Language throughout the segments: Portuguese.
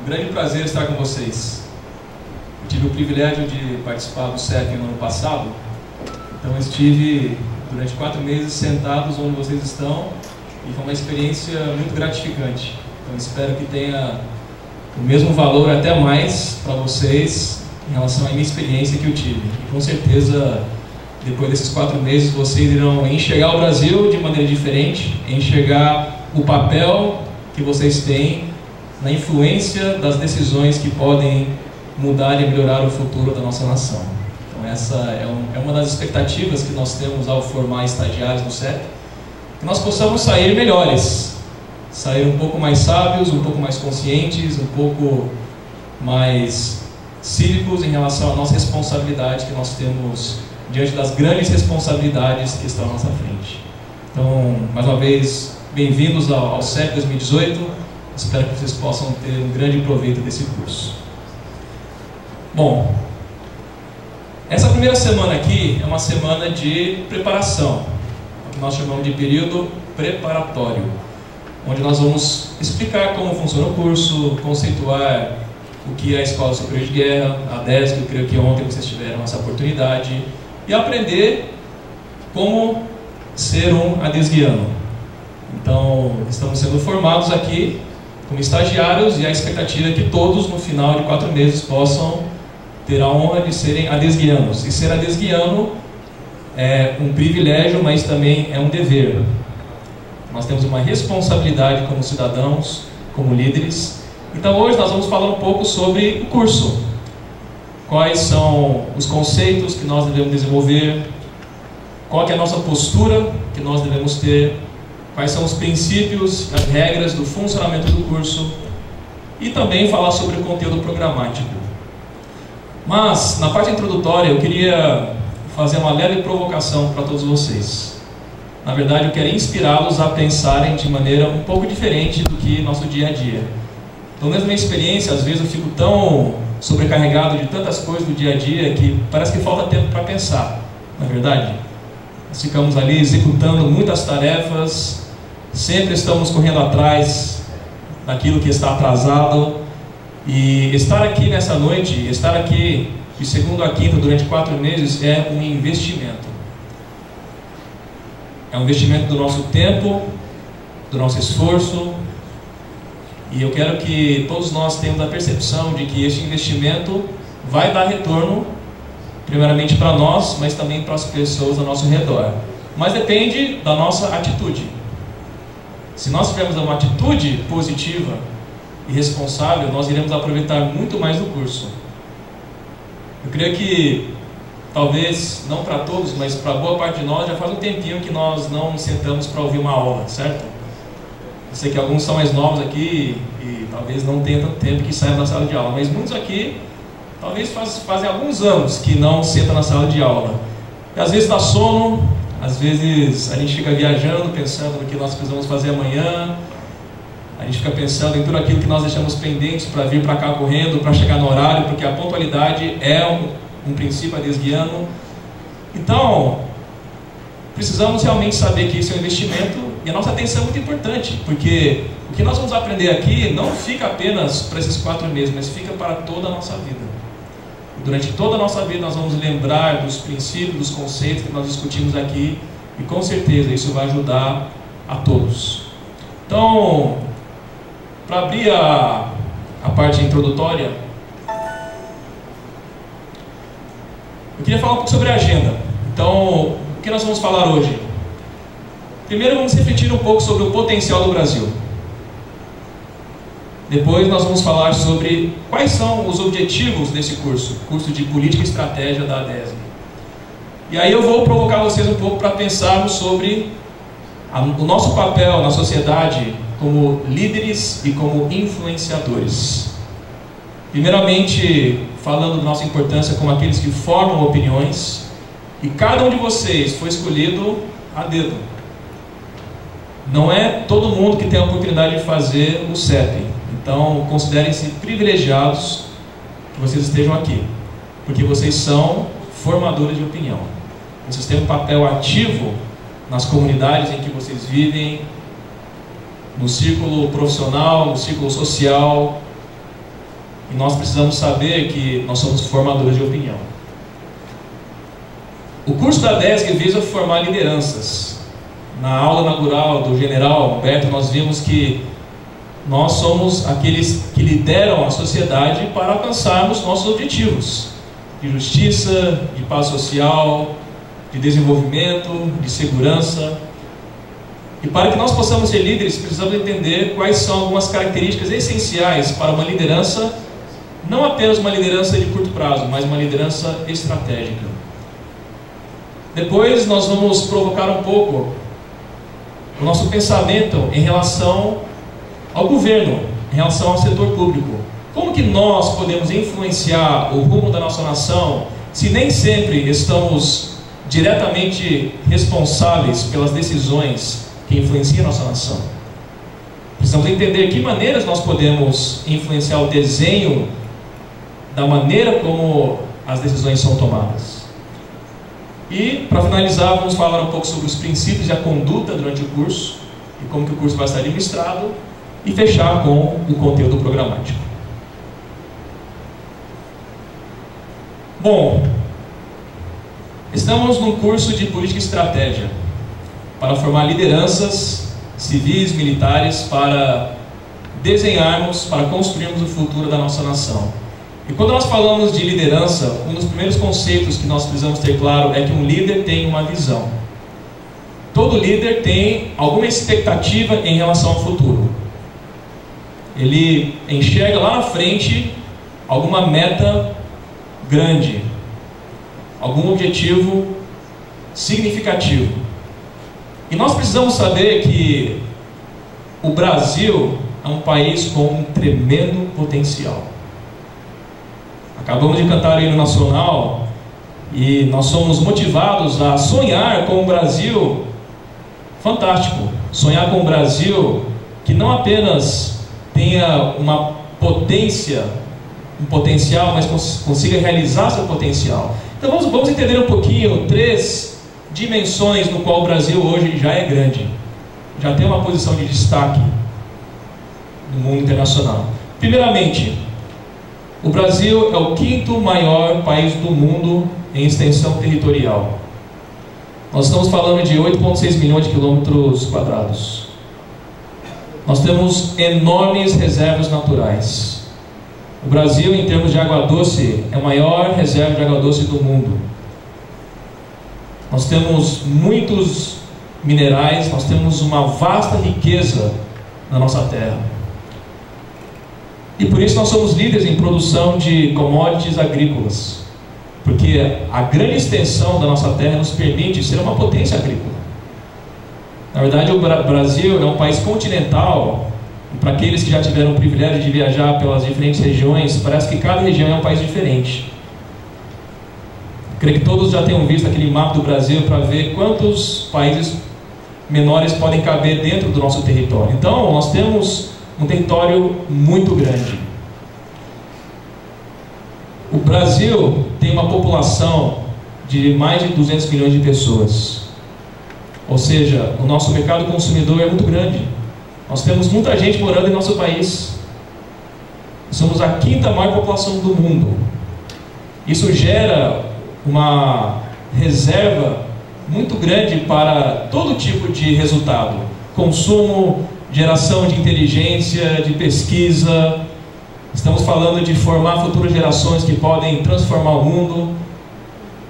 Um grande prazer estar com vocês. Eu tive o privilégio de participar do CEP no ano passado, então eu estive durante 4 meses sentados onde vocês estão e foi uma experiência muito gratificante. Então espero que tenha o mesmo valor, até mais, para vocês em relação à minha experiência que eu tive. E com certeza, depois desses 4 meses, vocês irão enxergar o Brasil de maneira diferente, enxergar o papel que vocês têm na influência das decisões que podem mudar e melhorar o futuro da nossa nação. Então essa é uma das expectativas que nós temos ao formar estagiários no CEP, que nós possamos sair melhores, sair um pouco mais sábios, um pouco mais conscientes, um pouco mais cívicos em relação à nossa responsabilidade que nós temos diante das grandes responsabilidades que estão à nossa frente. Então, mais uma vez, bem-vindos ao CEP 2018. Espero que vocês possam ter um grande proveito desse curso. Bom, essa primeira semana aqui é uma semana de preparação, o que nós chamamos de período preparatório, onde nós vamos explicar como funciona o curso, conceituar o que é a Escola Superior de Guerra, a DESG, eu creio que ontem vocês tiveram essa oportunidade, e aprender como ser um adesguiano. Então, estamos sendo formados aqui como estagiários e a expectativa é que todos, no final de 4 meses, possam ter a honra de serem adesguianos. E ser adesguiano é um privilégio, mas também é um dever. Nós temos uma responsabilidade como cidadãos, como líderes. Então hoje nós vamos falar um pouco sobre o curso. Quais são os conceitos que nós devemos desenvolver, qual que é a nossa postura que nós devemos ter, quais são os princípios, as regras do funcionamento do curso e também falar sobre o conteúdo programático. Mas, na parte introdutória, eu queria fazer uma leve provocação para todos vocês. Na verdade, eu quero inspirá-los a pensarem de maneira um pouco diferente do que nosso dia a dia. Então, na minha experiência, às vezes eu fico tão sobrecarregado de tantas coisas do dia a dia que parece que falta tempo para pensar, não é verdade? Nós ficamos ali executando muitas tarefas, sempre estamos correndo atrás daquilo que está atrasado. E estar aqui nessa noite, estar aqui de segunda a quinta durante 4 meses é um investimento. É um investimento do nosso tempo, do nosso esforço. E eu quero que todos nós tenhamos a percepção de que este investimento vai dar retorno, primeiramente para nós, mas também para as pessoas ao nosso redor. Mas depende da nossa atitude. Se nós tivermos uma atitude positiva e responsável, nós iremos aproveitar muito mais do curso. Eu creio que, talvez, não para todos, mas para boa parte de nós, já faz um tempinho que nós não sentamos para ouvir uma aula, certo? Eu sei que alguns são mais novos aqui e talvez não tenham tanto tempo que saiam da sala de aula, mas muitos aqui, talvez fazem alguns anos que não sentam na sala de aula. E às vezes dá sono, às vezes a gente fica viajando, pensando no que nós precisamos fazer amanhã. A gente fica pensando em tudo aquilo que nós deixamos pendentes para vir para cá correndo, para chegar no horário, porque a pontualidade é um princípio adesguiano. Então, precisamos realmente saber que isso é um investimento e a nossa atenção é muito importante, porque o que nós vamos aprender aqui não fica apenas para esses 4 meses, mas fica para toda a nossa vida. E durante toda a nossa vida nós vamos lembrar dos princípios, dos conceitos que nós discutimos aqui e com certeza isso vai ajudar a todos. Então, para abrir a parte introdutória, eu queria falar um pouco sobre a agenda. Então, o que nós vamos falar hoje? Primeiro vamos refletir um pouco sobre o potencial do Brasil. Depois nós vamos falar sobre quais são os objetivos desse curso de Política e Estratégia da ADESG. E aí eu vou provocar vocês um pouco para pensarmos sobre o nosso papel na sociedade como líderes e como influenciadores. Primeiramente, falando da nossa importância como aqueles que formam opiniões, e cada um de vocês foi escolhido a dedo. Não é todo mundo que tem a oportunidade de fazer o CEP. Então, considerem-se privilegiados que vocês estejam aqui, porque vocês são formadores de opinião. Vocês têm um papel ativo nas comunidades em que vocês vivem, no círculo profissional, no círculo social, E nós precisamos saber que nós somos formadores de opinião. O curso da DESG visa formar lideranças. Na aula inaugural do general Humberto, nós vimos que nós somos aqueles que lideram a sociedade para alcançarmos nossos objetivos de justiça, de paz social, de desenvolvimento, de segurança. E para que nós possamos ser líderes, precisamos entender quais são algumas características essenciais para uma liderança, não apenas uma liderança de curto prazo, mas uma liderança estratégica. Depois nós vamos provocar um pouco o nosso pensamento em relação ao governo, em relação ao setor público. Como que nós podemos influenciar o rumo da nossa nação, se nem sempre estamos diretamente responsáveis pelas decisões que influenciam a nossa nação? Precisamos entender que maneiras nós podemos influenciar o desenho da maneira como as decisões são tomadas. E, para finalizar, vamos falar um pouco sobre os princípios e a conduta durante o curso, e como que o curso vai ser administrado, e fechar com o conteúdo programático. Bom, estamos num curso de política e estratégia, para formar lideranças civis, militares, para desenharmos, para construirmos o futuro da nossa nação. E quando nós falamos de liderança, um dos primeiros conceitos que nós precisamos ter claro é que um líder tem uma visão. Todo líder tem alguma expectativa em relação ao futuro. Ele enxerga lá na frente alguma meta grande, algum objetivo significativo. E nós precisamos saber que o Brasil é um país com um tremendo potencial. Acabamos de cantar o hino nacional e nós somos motivados a sonhar com um Brasil fantástico. Sonhar com um Brasil que não apenas tenha uma potência, um potencial, mas consiga realizar seu potencial. Então vamos entender um pouquinho 3 dimensões no qual o Brasil hoje já é grande, já tem uma posição de destaque no mundo internacional. Primeiramente, o Brasil é o 5º maior país do mundo em extensão territorial. Nós estamos falando de 8,6 milhões de quilômetros quadrados. Nós temos enormes reservas naturais. O Brasil, em termos de água doce, é a maior reserva de água doce do mundo. Nós temos muitos minerais, nós temos uma vasta riqueza na nossa terra. E por isso nós somos líderes em produção de commodities agrícolas, porque a grande extensão da nossa terra nos permite ser uma potência agrícola. Na verdade, o Brasil é um país continental, e para aqueles que já tiveram o privilégio de viajar pelas diferentes regiões, parece que cada região é um país diferente. Creio que todos já tenham visto aquele mapa do Brasil para ver quantos países menores podem caber dentro do nosso território. Então, nós temos um território muito grande. O Brasil tem uma população de mais de 200 milhões de pessoas. Ou seja, o nosso mercado consumidor é muito grande. Nós temos muita gente morando em nosso país. Somos a 5ª maior população do mundo. Isso gera uma reserva muito grande para todo tipo de resultado: consumo, geração de inteligência, de pesquisa. Estamos falando de formar futuras gerações que podem transformar o mundo.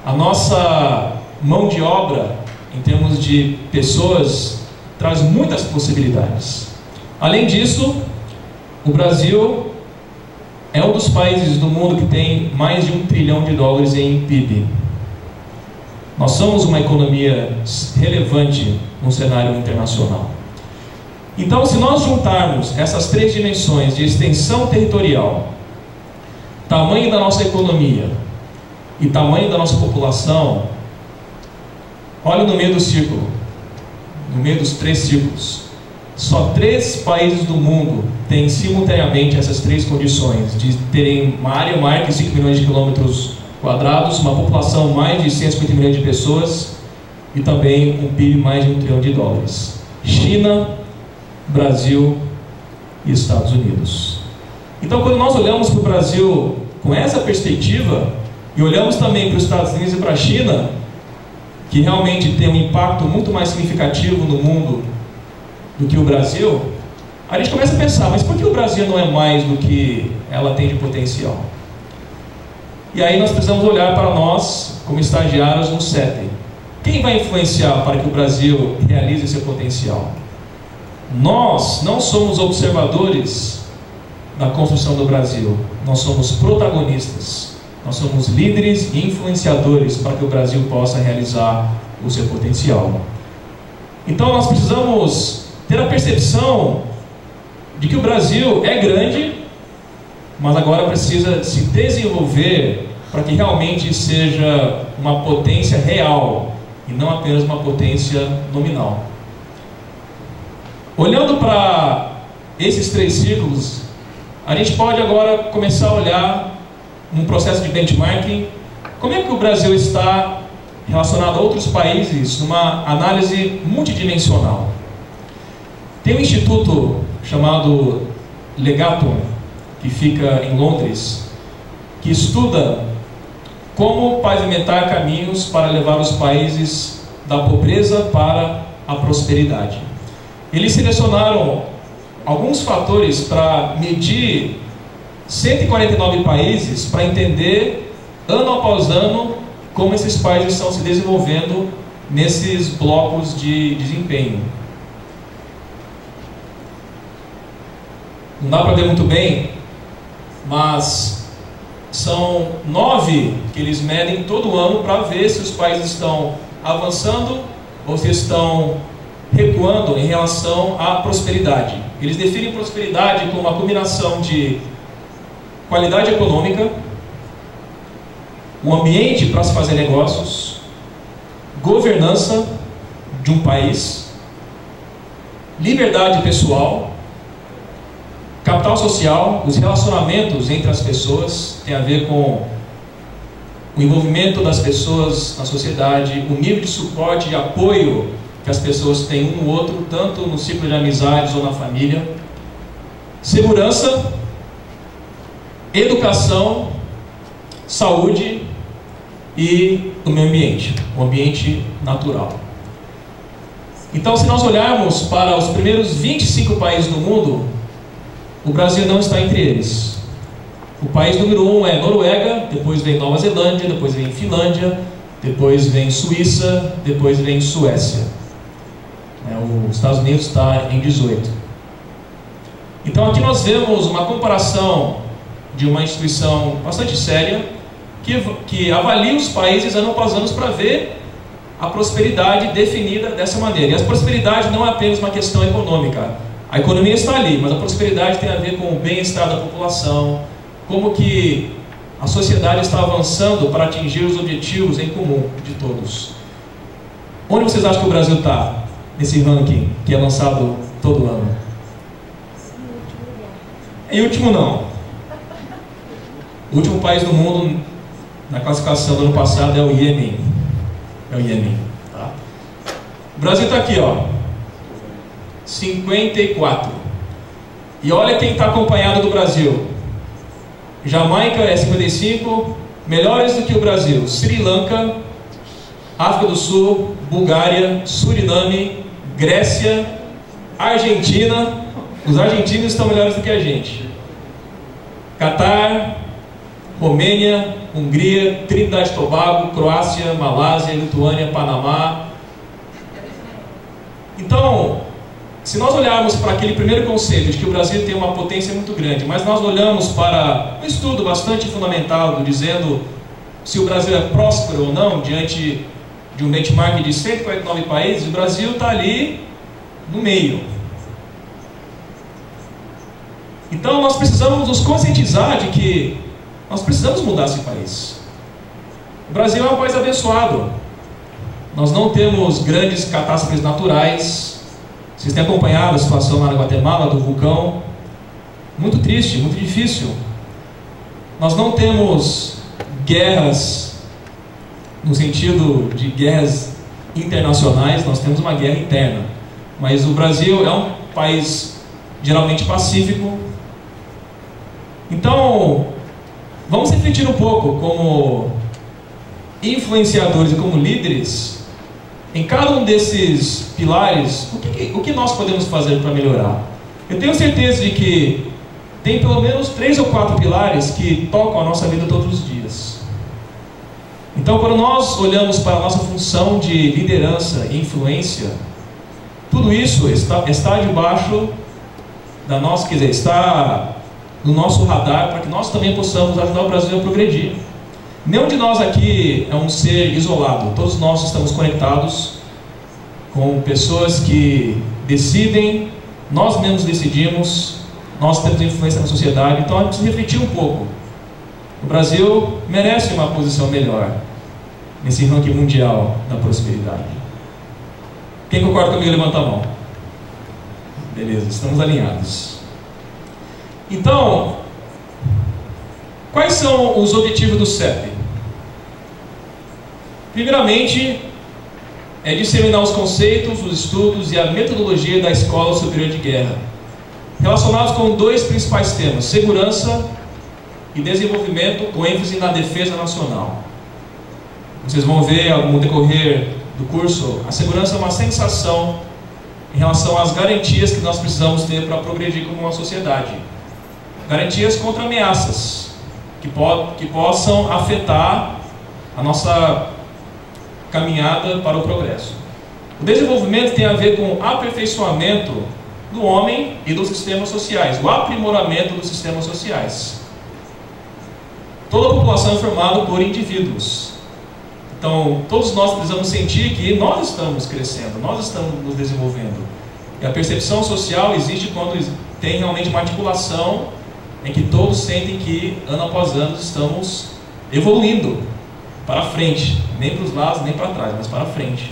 A nossa mão de obra, em termos de pessoas, traz muitas possibilidades. Além disso, o Brasil é um dos países do mundo que tem mais de $1 trilhão em PIB. Nós somos uma economia relevante no cenário internacional. Então, se nós juntarmos essas 3 dimensões de extensão territorial, tamanho da nossa economia e tamanho da nossa população, olha no meio do círculo, no meio dos 3 círculos. Só 3 países do mundo têm simultaneamente essas 3 condições, de terem uma área maior que 5 milhões de quilômetros quadrados, uma população mais de 150 milhões de pessoas e também um PIB mais de $1 trilhão. China, Brasil e Estados Unidos. Então, quando nós olhamos para o Brasil com essa perspectiva, e olhamos também para os Estados Unidos e para a China, que realmente tem um impacto muito mais significativo no mundo do que o Brasil, a gente começa a pensar, mas por que o Brasil não é mais do que ela tem de potencial? E aí nós precisamos olhar para nós, como estagiários no CETEM. Quem vai influenciar para que o Brasil realize seu potencial? Nós não somos observadores da construção do Brasil, nós somos protagonistas, nós somos líderes e influenciadores para que o Brasil possa realizar o seu potencial. Então nós precisamos ter a percepção de que o Brasil é grande, mas agora precisa se desenvolver para que realmente seja uma potência real e não apenas uma potência nominal. Olhando para esses 3 círculos, a gente pode agora começar a olhar num processo de benchmarking, como é que o Brasil está relacionado a outros países numa análise multidimensional. Tem um instituto chamado Legatum, que fica em Londres, que estuda como pavimentar caminhos para levar os países da pobreza para a prosperidade. Eles selecionaram alguns fatores para medir 149 países para entender, ano após ano, como esses países estão se desenvolvendo nesses blocos de desempenho. Não dá para ver muito bem, mas são 9 que eles medem todo ano para ver se os países estão avançando ou se estão recuando em relação à prosperidade. Eles definem prosperidade como uma combinação de qualidade econômica, um ambiente para se fazer negócios, governança de um país, liberdade pessoal, capital social, os relacionamentos entre as pessoas, tem a ver com o envolvimento das pessoas na sociedade, o nível de suporte e apoio que as pessoas têm um no outro, tanto no ciclo de amizades ou na família, segurança, educação, saúde e o meio ambiente, o ambiente natural. Então, se nós olharmos para os primeiros 25 países do mundo, o Brasil não está entre eles. O país número 1 é Noruega, depois vem Nova Zelândia, depois vem Finlândia, depois vem Suíça, depois vem Suécia. Os Estados Unidos está em 18. Então aqui nós vemos uma comparação de uma instituição bastante séria que avalia os países ano após ano para ver a prosperidade definida dessa maneira. E a prosperidade não é apenas uma questão econômica. A economia está ali, mas a prosperidade tem a ver com o bem-estar da população, como que a sociedade está avançando para atingir os objetivos em comum de todos. Onde vocês acham que o Brasil está nesse ranking que é lançado todo ano? Em último não. O último país do mundo na classificação do ano passado é o Iêmen. É o Iêmen. Tá? O Brasil está aqui, ó, 54. E olha quem está acompanhado do Brasil. Jamaica é 55, melhores do que o Brasil: Sri Lanka, África do Sul, Bulgária, Suriname, Grécia, Argentina. Os argentinos estão melhores do que a gente. Catar, Romênia, Hungria, Trinidade e Tobago, Croácia, Malásia, Lituânia, Panamá. Então, se nós olharmos para aquele primeiro conceito de que o Brasil tem uma potência muito grande, mas nós olhamos para um estudo bastante fundamentado dizendo se o Brasil é próspero ou não diante de um benchmark de 149 países, o Brasil está ali no meio. Então nós precisamos nos conscientizar de que nós precisamos mudar esse país. O Brasil é um país abençoado. Nós não temos grandes catástrofes naturais. Vocês têm acompanhado a situação lá na Guatemala, do vulcão. Muito triste, muito difícil. Nós não temos guerras no sentido de guerras internacionais, nós temos uma guerra interna. Mas o Brasil é um país geralmente pacífico. Então, vamos refletir um pouco como influenciadores e como líderes, em cada um desses pilares, o que nós podemos fazer para melhorar. Eu tenho certeza de que tem pelo menos 3 ou 4 pilares que tocam a nossa vida todos os dias. Então, quando nós olhamos para a nossa função de liderança e influência, tudo isso está debaixo da nossa, quer dizer, está no nosso radar para que nós também possamos ajudar o Brasil a progredir. Nenhum de nós aqui é um ser isolado. Todos nós estamos conectados com pessoas que decidem, nós mesmos decidimos, nós temos influência na sociedade. Então a gente precisa refletir um pouco. O Brasil merece uma posição melhor nesse ranking mundial da prosperidade. Quem concorda comigo, levanta a mão. Beleza, estamos alinhados. Então, quais são os objetivos do CEP? Primeiramente, é disseminar os conceitos, os estudos e a metodologia da Escola Superior de Guerra, relacionados com 2 principais temas: segurança e desenvolvimento, com ênfase na defesa nacional. Vocês vão ver no decorrer do curso, a segurança é uma sensação em relação às garantias que nós precisamos ter para progredir como uma sociedade. Garantias contra ameaças que possam afetar a nossa caminhada para o progresso. O desenvolvimento tem a ver com o aperfeiçoamento do homem e dos sistemas sociais, o aprimoramento dos sistemas sociais. Toda a população é formada por indivíduos. Então, todos nós precisamos sentir que nós estamos crescendo, nós estamos nos desenvolvendo. E a percepção social existe quando tem realmente uma articulação em que todos sentem que, ano após ano, estamos evoluindo para frente, nem para os lados, nem para trás, mas para frente.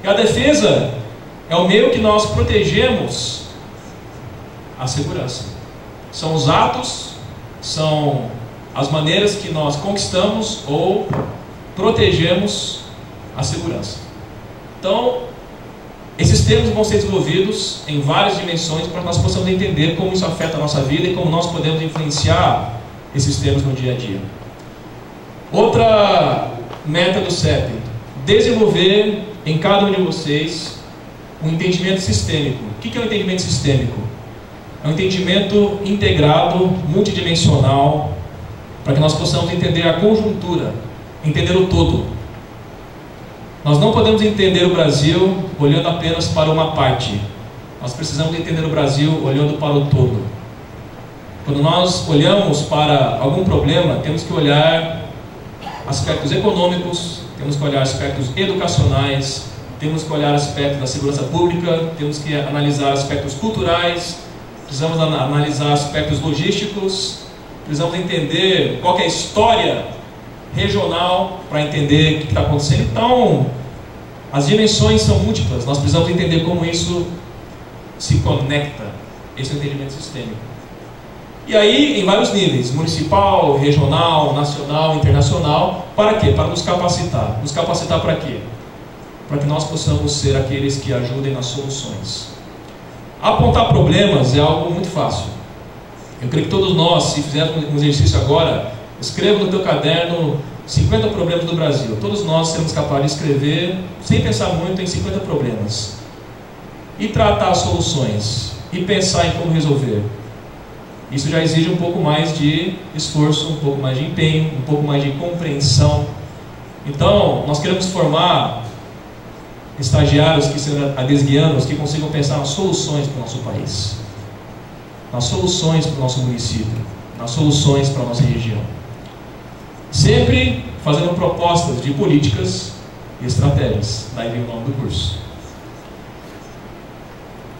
E a defesa é o meio que nós protegemos a segurança. São os atos, são as maneiras que nós conquistamos ou protegemos a segurança. Então, esses termos vão ser desenvolvidos em várias dimensões para que nós possamos entender como isso afeta a nossa vida e como nós podemos influenciar esses termos no dia a dia. Outra meta do CEP: desenvolver em cada um de vocês um entendimento sistêmico. O que é um entendimento sistêmico? É um entendimento integrado, multidimensional, para que nós possamos entender a conjuntura, entender o todo. Nós não podemos entender o Brasil olhando apenas para uma parte. Nós precisamos entender o Brasil olhando para o todo. Quando nós olhamos para algum problema, temos que olhar aspectos econômicos, temos que olhar aspectos educacionais, temos que olhar aspectos da segurança pública, temos que analisar aspectos culturais, precisamos analisar aspectos logísticos, precisamos entender qual que é a história regional para entender o que está acontecendo. Então, as dimensões são múltiplas, nós precisamos entender como isso se conecta. Esse é o entendimento sistêmico. E aí, em vários níveis: municipal, regional, nacional, internacional. Para quê? Para nos capacitar. Nos capacitar para quê? Para que nós possamos ser aqueles que ajudem nas soluções. Apontar problemas é algo muito fácil. Eu creio que todos nós, se fizermos um exercício agora, escreva no teu caderno 50 problemas do Brasil. Todos nós seremos capazes de escrever, sem pensar muito, em 50 problemas. E tratar as soluções. E pensar em como resolver. Isso já exige um pouco mais de esforço, um pouco mais de empenho, um pouco mais de compreensão. Então, nós queremos formar estagiários que sejam adesguianos, que consigam pensar nas soluções para o nosso país, nas soluções para o nosso município, nas soluções para a nossa região. Sempre fazendo propostas de políticas e estratégias. Daí vem o nome do curso.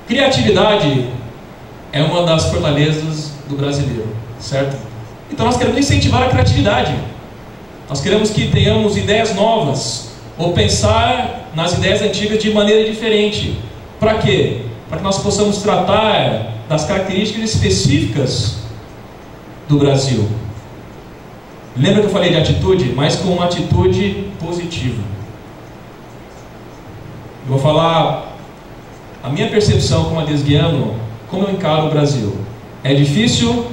Criatividade é uma das fortalezas do brasileiro, certo? Então nós queremos incentivar a criatividade. Nós queremos que tenhamos ideias novas, ou pensar nas ideias antigas de maneira diferente. Para quê? Para que nós possamos tratar das características específicas do Brasil. Lembra que eu falei de atitude? Mas com uma atitude positiva. Eu vou falar a minha percepção como adesguiano, como eu encaro o Brasil. É difícil,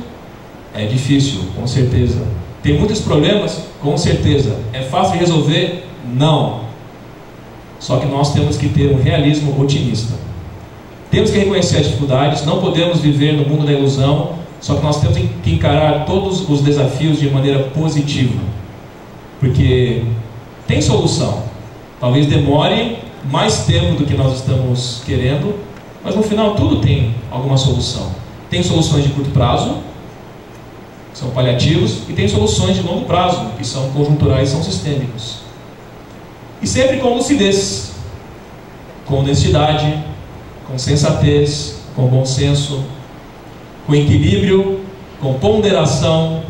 É difícil, com certeza. Tem muitos problemas? Com certeza. É fácil de resolver? Não. Só que nós temos que ter um realismo otimista. Temos que reconhecer as dificuldades, não podemos viver no mundo da ilusão, só que nós temos que encarar todos os desafios de maneira positiva. Porque tem solução. Talvez demore mais tempo do que nós estamos querendo, mas no final tudo tem alguma solução. Tem soluções de curto prazo, que são paliativos, e tem soluções de longo prazo, que são conjunturais, são sistêmicos. E sempre com lucidez, com honestidade, com sensatez, com bom senso, com equilíbrio, com ponderação.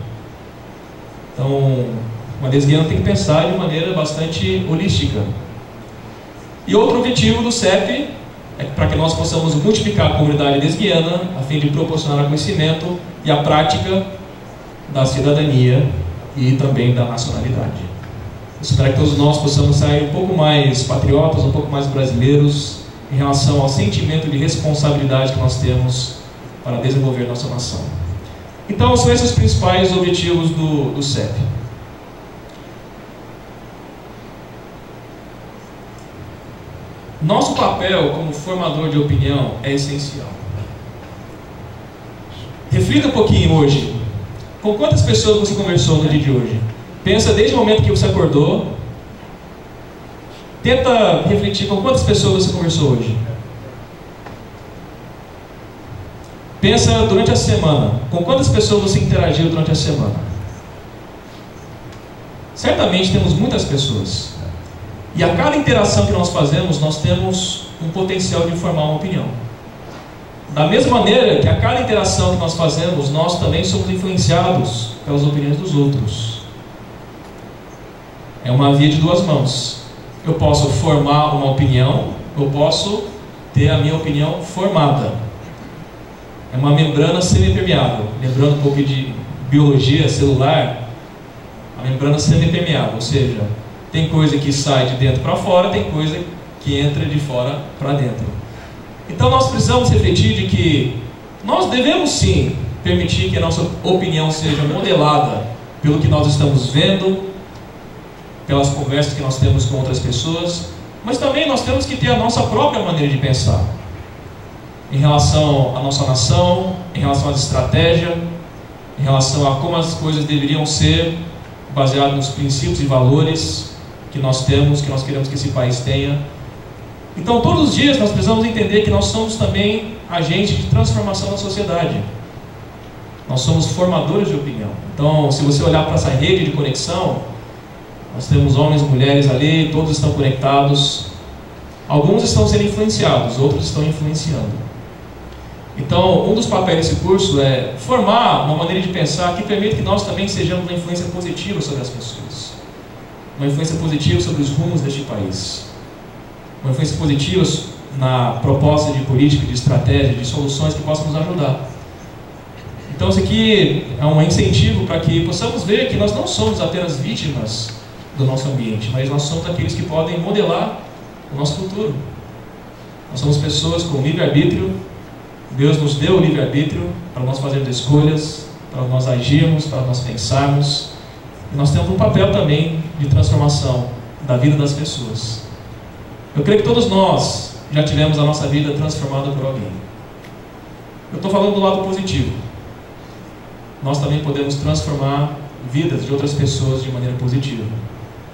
Então, uma desguiana tem que pensar de maneira bastante holística. E outro objetivo do CEP é para que nós possamos multiplicar a comunidade desguiana, a fim de proporcionar o conhecimento e a prática da cidadania e também da nacionalidade. Eu espero que todos nós possamos sair um pouco mais patriotas, um pouco mais brasileiros em relação ao sentimento de responsabilidade que nós temos para desenvolver nossa nação. Então, são esses os principais objetivos do CEP. Nosso papel como formador de opinião é essencial. Reflita um pouquinho hoje. Com quantas pessoas você conversou no dia de hoje? Pensa desde o momento que você acordou. Tenta refletir com quantas pessoas você conversou hoje. Pensa durante a semana. Com quantas pessoas você interagiu durante a semana? Certamente temos muitas pessoas. E a cada interação que nós fazemos, nós temos um potencial de formar uma opinião. Da mesma maneira que a cada interação que nós fazemos, nós também somos influenciados pelas opiniões dos outros. É uma via de duas mãos. Eu posso formar uma opinião, eu posso ter a minha opinião formada. É uma membrana semipermeável. Lembrando um pouco de biologia celular, a membrana semipermeável, ou seja, tem coisa que sai de dentro para fora, tem coisa que entra de fora para dentro. Então nós precisamos refletir de que nós devemos sim permitir que a nossa opinião seja modelada pelo que nós estamos vendo, pelas conversas que nós temos com outras pessoas, mas também nós temos que ter a nossa própria maneira de pensar em relação à nossa nação, em relação às estratégias, em relação a como as coisas deveriam ser, baseado nos princípios e valores que nós temos, que nós queremos que esse país tenha. Então, todos os dias nós precisamos entender que nós somos também agentes de transformação da sociedade. Nós somos formadores de opinião. Então, se você olhar para essa rede de conexão, nós temos homens e mulheres ali, todos estão conectados. Alguns estão sendo influenciados, outros estão influenciando. Então, um dos papéis desse curso é formar uma maneira de pensar que permita que nós também sejamos uma influência positiva sobre as pessoas. Uma influência positiva sobre os rumos deste país. Uma influência positiva na proposta de política, de estratégia, de soluções que possam nos ajudar. Então, isso aqui é um incentivo para que possamos ver que nós não somos apenas vítimas do nosso ambiente, mas nós somos aqueles que podem modelar o nosso futuro. Nós somos pessoas com livre-arbítrio. Deus nos deu o livre-arbítrio para nós fazermos escolhas, para nós agirmos, para nós pensarmos. E nós temos um papel também de transformação da vida das pessoas. Eu creio que todos nós já tivemos a nossa vida transformada por alguém. Eu estou falando do lado positivo. Nós também podemos transformar vidas de outras pessoas de maneira positiva,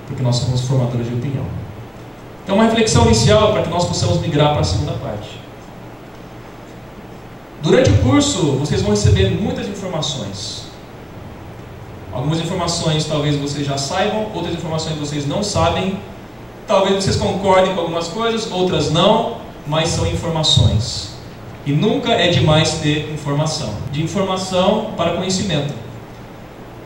porque nós somos formadores de opinião. Então, uma reflexão inicial para que nós possamos migrar para a segunda parte. Durante o curso, vocês vão receber muitas informações. Algumas informações talvez vocês já saibam, outras informações vocês não sabem. Talvez vocês concordem com algumas coisas, outras não, mas são informações. E nunca é demais ter informação. De informação para conhecimento.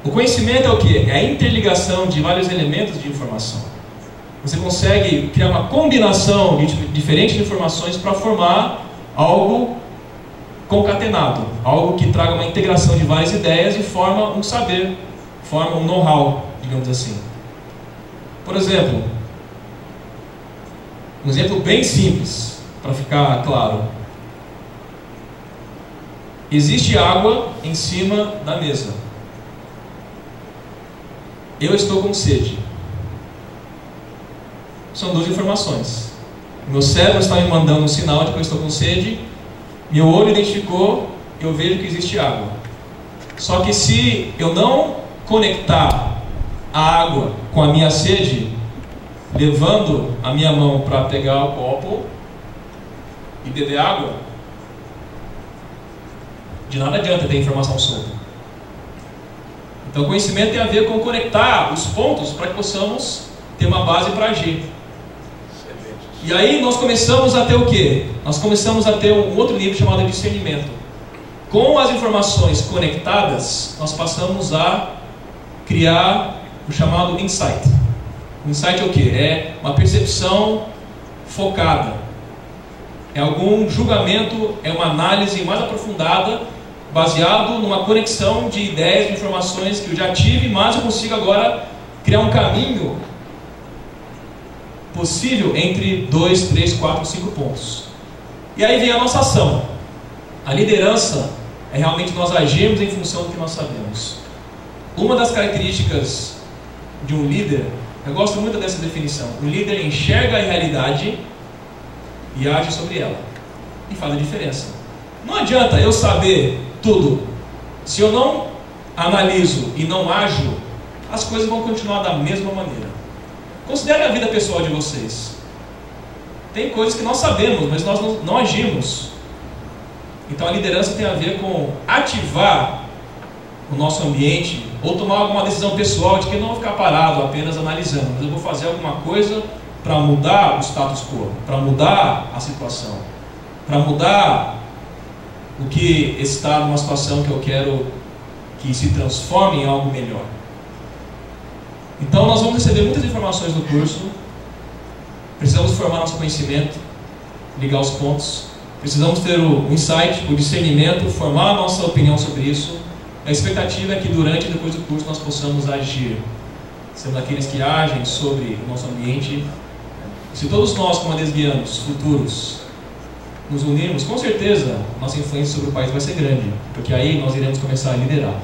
O conhecimento é o quê? É a interligação de vários elementos de informação. Você consegue criar uma combinação de diferentes informações para formar algo concatenado, algo que traga uma integração de várias ideias e forma um saber, forma um know-how, digamos assim. Por exemplo, um exemplo bem simples, para ficar claro. existe água em cima da mesa. Eu estou com sede. São duas informações. Meu cérebro está me mandando um sinal de que eu estou com sede. Meu olho identificou, eu vejo que existe água. Só que se eu não conectar a água com a minha sede, levando a minha mão para pegar o copo e beber água, de nada adianta ter informação solta. Então, conhecimento tem a ver com conectar os pontos para que possamos ter uma base para agir. E aí nós começamos a ter o quê? Nós começamos a ter um outro nível chamado de discernimento. Com as informações conectadas, nós passamos a criar o chamado insight. O insight é o quê? É uma percepção focada. É algum julgamento, é uma análise mais aprofundada, baseado numa conexão de ideias, de informações que eu já tive, mas eu consigo agora criar um caminho possível entre 2, 3, 4, 5 pontos. E aí vem a nossa ação. A liderança é realmente nós agirmos em função do que nós sabemos. Uma das características de um líder, eu gosto muito dessa definição, o líder enxerga a realidade e age sobre ela, e faz a diferença. Não adianta eu saber tudo, se eu não analiso e não ajo, as coisas vão continuar da mesma maneira. Considere a vida pessoal de vocês. Tem coisas que nós sabemos, mas nós não agimos. Então a liderança tem a ver com ativar o nosso ambiente, ou tomar alguma decisão pessoal de que não vou ficar parado apenas analisando, mas eu vou fazer alguma coisa para mudar o status quo, para mudar a situação, para mudar o que está numa situação que eu quero que se transforme em algo melhor. Então nós vamos receber muitas informações no curso, precisamos formar nosso conhecimento, ligar os pontos, precisamos ter o insight, o discernimento, formar a nossa opinião sobre isso. A expectativa é que durante e depois do curso nós possamos agir, sendo aqueles que agem sobre o nosso ambiente. Se todos nós, como lesbianos futuros, nos unirmos, com certeza nossa influência sobre o país vai ser grande, porque aí nós iremos começar a liderar.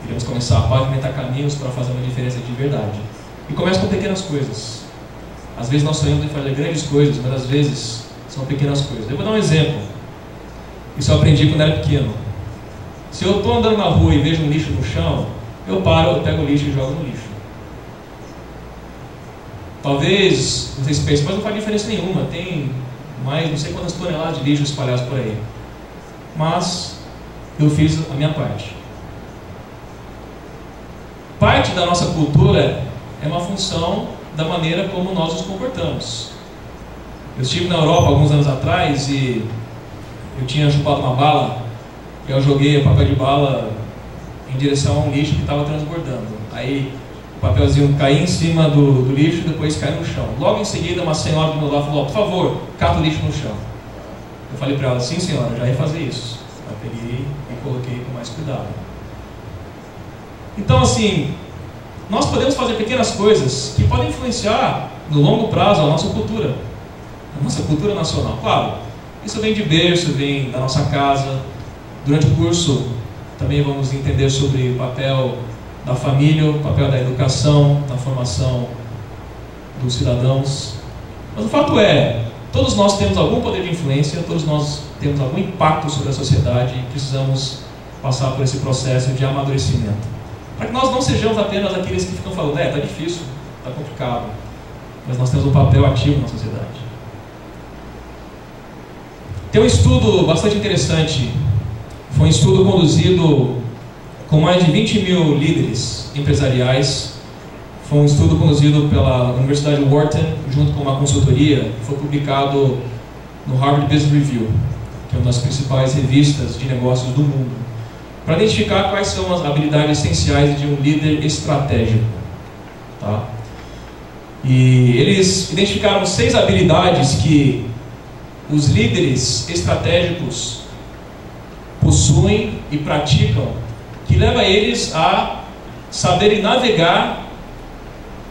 Iremos começar a pavimentar caminhos para fazer uma diferença de verdade. E começa com pequenas coisas. Às vezes nós sonhamos em fazer grandes coisas, mas às vezes são pequenas coisas. Eu vou dar um exemplo. Isso eu aprendi quando era pequeno. Se eu estou andando na rua e vejo um lixo no chão, eu paro, eu pego o lixo e jogo no lixo. Talvez vocês pensem, mas não faz diferença nenhuma. Tem mais não sei quantas toneladas de lixo espalhadas por aí. Mas eu fiz a minha parte. Parte da nossa cultura é uma função da maneira como nós nos comportamos. Eu estive na Europa alguns anos atrás e eu tinha chupado uma bala e eu joguei o papel de bala em direção a um lixo que estava transbordando. Aí o papelzinho caiu em cima do lixo e depois caiu no chão. Logo em seguida uma senhora do meu lado falou, por favor, cata o lixo no chão. Eu falei para ela, sim senhora, já ia fazer isso. Eu peguei e coloquei com mais cuidado. Então assim, nós podemos fazer pequenas coisas que podem influenciar no longo prazo a nossa cultura nacional. Claro, isso vem de berço, vem da nossa casa. Durante o curso também vamos entender sobre o papel da família, o papel da educação, da formação dos cidadãos. Mas o fato é, todos nós temos algum poder de influência, todos nós temos algum impacto sobre a sociedade e precisamos passar por esse processo de amadurecimento. Para que nós não sejamos apenas aqueles que ficam falando, está difícil, está complicado, mas nós temos um papel ativo na sociedade. Tem um estudo bastante interessante, foi um estudo conduzido com mais de 20 mil líderes empresariais, foi um estudo conduzido pela Universidade de Wharton, junto com uma consultoria, foi publicado no Harvard Business Review, que é uma das principais revistas de negócios do mundo, para identificar quais são as habilidades essenciais de um líder estratégico. Tá? E eles identificaram 6 habilidades que os líderes estratégicos possuem e praticam, que leva eles a saberem navegar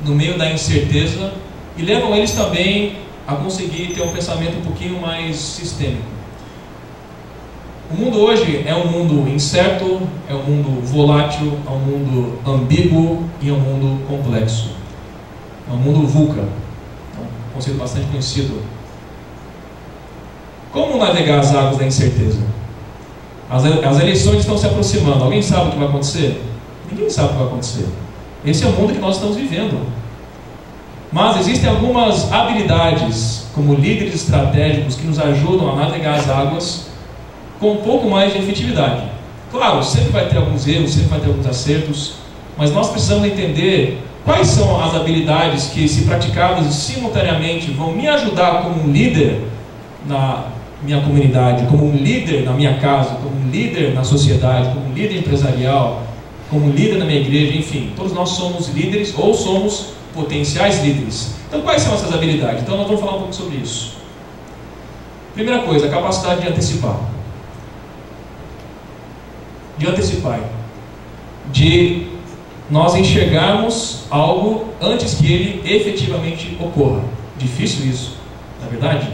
no meio da incerteza e levam eles também a conseguir ter um pensamento um pouquinho mais sistêmico. O mundo hoje é um mundo incerto, é um mundo volátil, é um mundo ambíguo e é um mundo complexo. É um mundo VUCA, um conceito bastante conhecido. Como navegar as águas da incerteza? As eleições estão se aproximando. Alguém sabe o que vai acontecer? Ninguém sabe o que vai acontecer. Esse é o mundo que nós estamos vivendo. Mas existem algumas habilidades, como líderes estratégicos, que nos ajudam a navegar as águas com um pouco mais de efetividade. Claro, sempre vai ter alguns erros, sempre vai ter alguns acertos, mas nós precisamos entender quais são as habilidades que, se praticadas simultaneamente, vão me ajudar como um líder na minha comunidade, como um líder na minha casa, como um líder na sociedade, como um líder empresarial, como um líder na minha igreja, enfim, todos nós somos líderes ou somos potenciais líderes. Então, quais são essas habilidades? Então, nós vamos falar um pouco sobre isso. Primeira coisa, a capacidade de antecipar. De nós enxergarmos algo antes que ele efetivamente ocorra. Difícil isso, na verdade?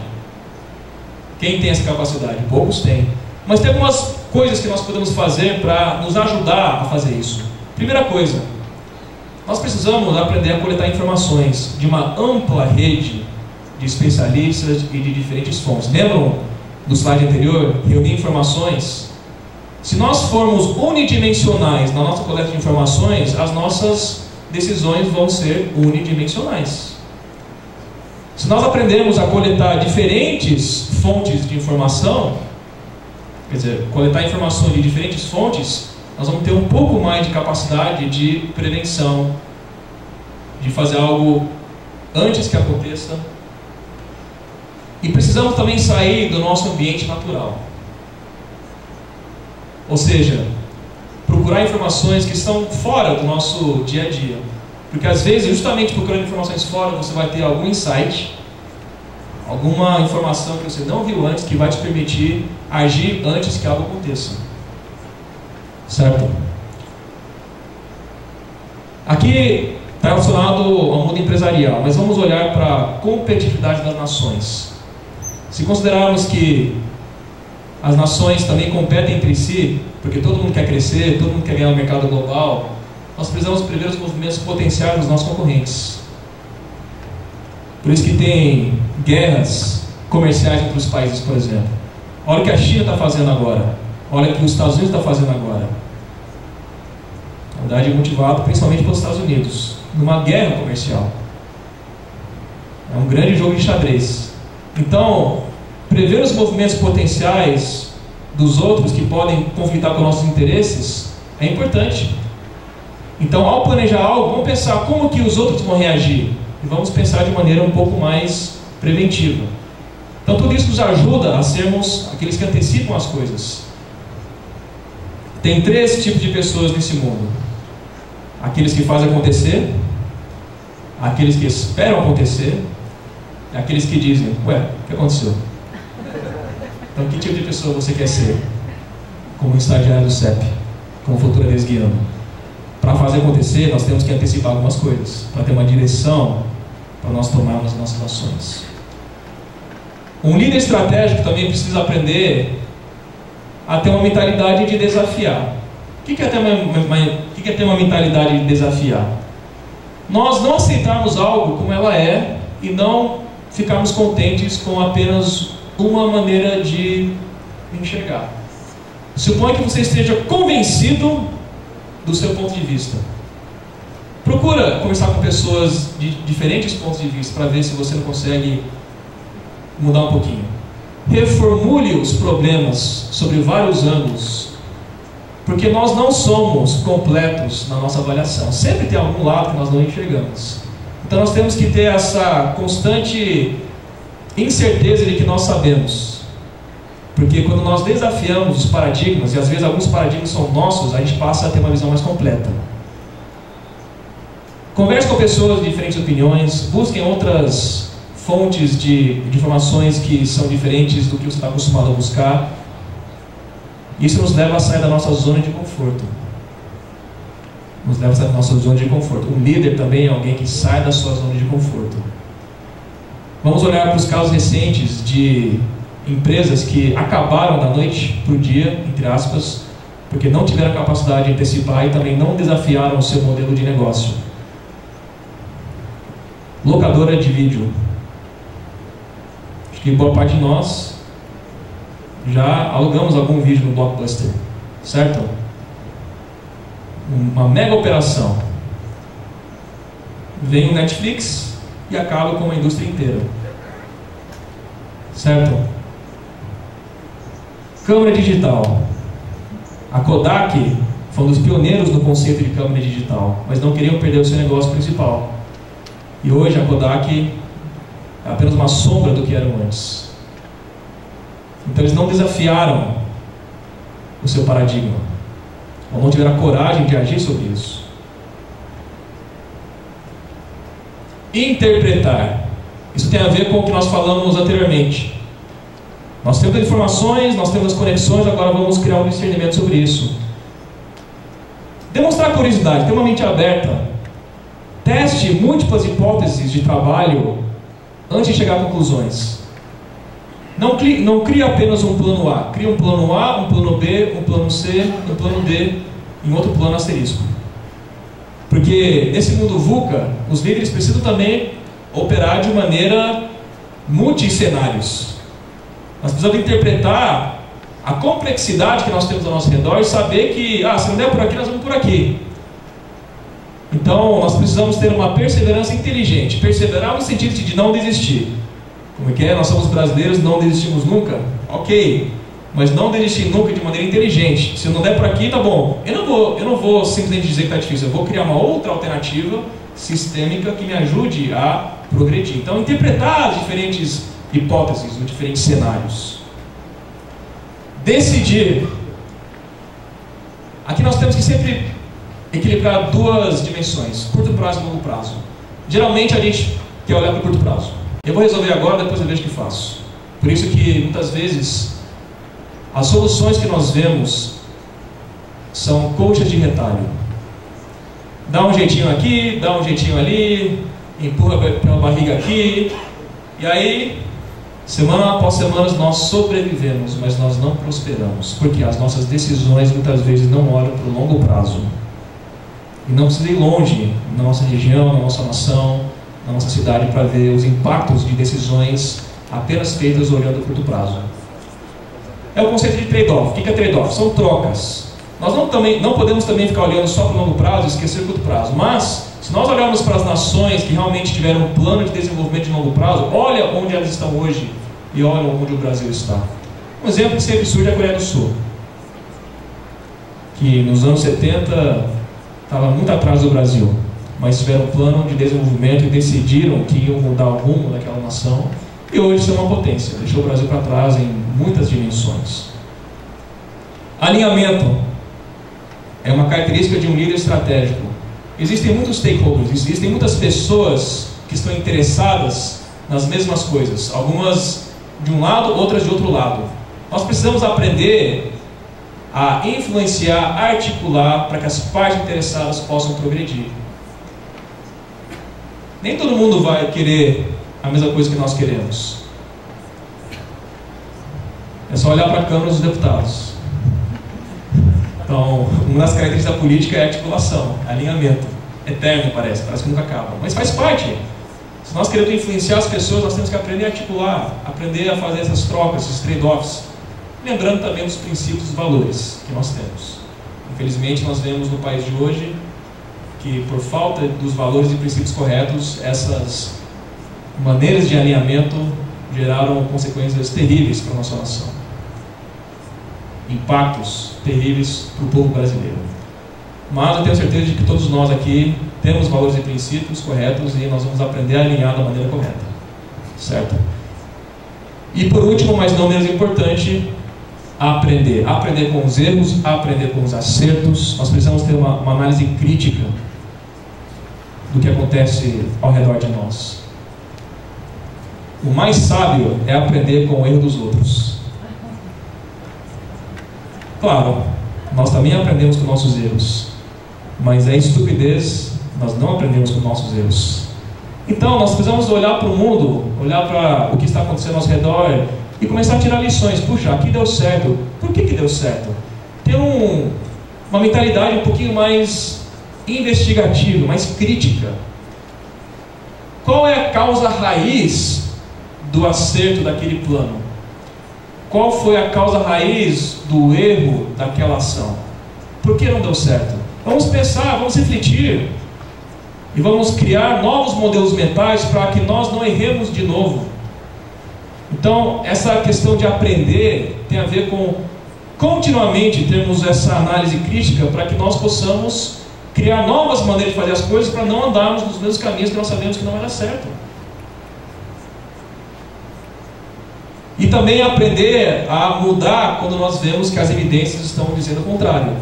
Quem tem essa capacidade? Poucos têm. Mas tem algumas coisas que nós podemos fazer para nos ajudar a fazer isso. Primeira coisa, nós precisamos aprender a coletar informações de uma ampla rede de especialistas e de diferentes fontes. Lembram do slide anterior? Reunir informações. Se nós formos unidimensionais na nossa coleta de informações, as nossas decisões vão ser unidimensionais. Se nós aprendemos a coletar diferentes fontes de informação, quer dizer, coletar informações de diferentes fontes, nós vamos ter um pouco mais de capacidade de prevenção, de fazer algo antes que aconteça. E precisamos também sair do nosso ambiente natural. Ou seja, procurar informações que estão fora do nosso dia a dia. Porque às vezes, justamente procurando informações fora, você vai ter algum insight, alguma informação que você não viu antes, que vai te permitir agir antes que algo aconteça. Certo? Aqui está relacionado ao mundo empresarial, mas vamos olhar para a competitividade das nações. Se considerarmos que as nações também competem entre si, porque todo mundo quer crescer, todo mundo quer ganhar o mercado global, nós precisamos prever os movimentos potenciais dos nossos concorrentes. Por isso que tem guerras comerciais entre os países, por exemplo. Olha o que a China está fazendo agora. Olha o que os Estados Unidos estão fazendo agora. Na verdade, motivado principalmente pelos Estados Unidos, numa guerra comercial. É um grande jogo de xadrez. Então, prever os movimentos potenciais dos outros que podem conflitar com nossos interesses é importante. Então, ao planejar algo, vamos pensar como que os outros vão reagir. E vamos pensar de maneira um pouco mais preventiva. Então, tudo isso nos ajuda a sermos aqueles que antecipam as coisas. Tem 3 tipos de pessoas nesse mundo: aqueles que fazem acontecer, aqueles que esperam acontecer, e aqueles que dizem: ué, o que aconteceu? Então, que tipo de pessoa você quer ser? Como estagiário do CEP, como futuro desguiano. Para fazer acontecer, nós temos que antecipar algumas coisas, para ter uma direção, para nós tomarmos as nossas ações. Um líder estratégico também precisa aprender a ter uma mentalidade de desafiar. O que é ter uma mentalidade de desafiar? Nós não aceitarmos algo como ela é e não ficarmos contentes com apenas uma maneira de enxergar. Suponha que você esteja convencido do seu ponto de vista. Procura conversar com pessoas de diferentes pontos de vista para ver se você não consegue mudar um pouquinho. Reformule os problemas sobre vários ângulos, porque nós não somos completos na nossa avaliação. Sempre tem algum lado que nós não enxergamos. Então nós temos que ter essa constante incerteza de que nós sabemos. Porque quando nós desafiamos os paradigmas, e às vezes alguns paradigmas são nossos, a gente passa a ter uma visão mais completa. Converse com pessoas de diferentes opiniões, busquem outras fontes de informações que são diferentes do que você está acostumado a buscar. Isso nos leva a sair da nossa zona de conforto. Nos leva a sair da nossa zona de conforto. Um líder também é alguém que sai da sua zona de conforto. Vamos olhar para os casos recentes de empresas que acabaram da noite para o dia, entre aspas, porque não tiveram a capacidade de antecipar e também não desafiaram o seu modelo de negócio. Locadora de vídeo. Acho que boa parte de nós já alugamos algum vídeo no Blockbuster, certo? Uma mega operação. Vem o Netflix e acaba com a indústria inteira, certo? Câmera digital. A Kodak foi um dos pioneiros no conceito de câmera digital, mas não queriam perder o seu negócio principal. E hoje a Kodak é apenas uma sombra do que eram antes. Então eles não desafiaram o seu paradigma, ou não tiveram a coragem de agir sobre isso. Interpretar. Isso tem a ver com o que nós falamos anteriormente. Nós temos as informações, nós temos as conexões, agora vamos criar um discernimento sobre isso. Demonstrar curiosidade, ter uma mente aberta. Teste múltiplas hipóteses de trabalho antes de chegar a conclusões. Não cria apenas um plano A. Cria um plano A, um plano B, um plano C, um plano D e um outro plano asterisco. Porque nesse mundo VUCA, os líderes precisam também operar de maneira multiscenários. Nós precisamos interpretar a complexidade que nós temos ao nosso redor e saber que, se não der por aqui, nós vamos por aqui. Então, nós precisamos ter uma perseverança inteligente. Perseverar no sentido de não desistir. Como é que é? Nós somos brasileiros, não desistimos nunca? Ok. Mas não desistir nunca de maneira inteligente. Se não der por aqui, tá bom. Eu não vou simplesmente dizer que está difícil. Eu vou criar uma outra alternativa sistêmica que me ajude a progredir. Então, interpretar as diferentes hipóteses, os diferentes cenários. Decidir. Aqui nós temos que sempre equilibrar duas dimensões, curto prazo e longo prazo. Geralmente a gente quer olhar para o curto prazo. Eu vou resolver agora, depois eu vejo o que faço. Por isso que muitas vezes as soluções que nós vemos são colchas de retalho. Dá um jeitinho aqui, dá um jeitinho ali, empurra pela barriga aqui, e aí semana após semana nós sobrevivemos, mas nós não prosperamos, porque as nossas decisões muitas vezes não olham para o longo prazo. E não precisa ir longe, na nossa região, na nossa nação, na nossa cidade, para ver os impactos de decisões apenas feitas olhando para o curto prazo. É o conceito de trade-off. O que é trade-off? São trocas. Nós não podemos também ficar olhando só para o longo prazo e esquecer o curto prazo, mas se nós olharmos para as nações que realmente tiveram um plano de desenvolvimento de longo prazo, olha onde elas estão hoje e olha onde o Brasil está. Um exemplo que sempre surge é a Coreia do Sul, que nos anos 70 estava muito atrás do Brasil, mas tiveram um plano de desenvolvimento e decidiram que iam mudar o rumo daquela nação, e hoje são uma potência, deixou o Brasil para trás em muitas dimensões. Alinhamento é uma característica de um líder estratégico. Existem muitos stakeholders, existem muitas pessoas que estão interessadas nas mesmas coisas, algumas de um lado, outras de outro lado. Nós precisamos aprender a influenciar, articular para que as partes interessadas possam progredir. Nem todo mundo vai querer a mesma coisa que nós queremos. É só olhar para a Câmara dos Deputados. Então, uma das características da política é a articulação, alinhamento. Eterno parece que nunca acaba. Mas faz parte. Se nós queremos influenciar as pessoas, nós temos que aprender a articular, aprender a fazer essas trocas, esses trade-offs. Lembrando também dos princípios e valores que nós temos. Infelizmente, nós vemos no país de hoje que, por falta dos valores e princípios corretos, essas maneiras de alinhamento geraram consequências terríveis para a nossa nação. Impactos terríveis para o povo brasileiro. Mas eu tenho certeza de que todos nós aqui temos valores e princípios corretos e nós vamos aprender a alinhar da maneira correta. Certo? E por último, mas não menos importante, aprender. Aprender com os erros, aprender com os acertos. Nós precisamos ter uma análise crítica do que acontece ao redor de nós. O mais sábio é aprender com o erro dos outros. Claro, nós também aprendemos com nossos erros, mas é estupidez nós não aprendemos com nossos erros. Então nós precisamos olhar para o mundo, olhar para o que está acontecendo ao nosso redor e começar a tirar lições. Puxa, aqui deu certo. Por que deu certo? Ter uma mentalidade um pouquinho mais investigativa, mais crítica. Qual é a causa raiz do acerto daquele plano? Qual foi a causa raiz do erro daquela ação? Por que não deu certo? Vamos pensar, vamos refletir e vamos criar novos modelos mentais para que nós não erremos de novo. Então, essa questão de aprender tem a ver com continuamente termos essa análise crítica para que nós possamos criar novas maneiras de fazer as coisas para não andarmos nos mesmos caminhos que nós sabemos que não vai dar certo. E também aprender a mudar quando nós vemos que as evidências estão dizendo o contrário.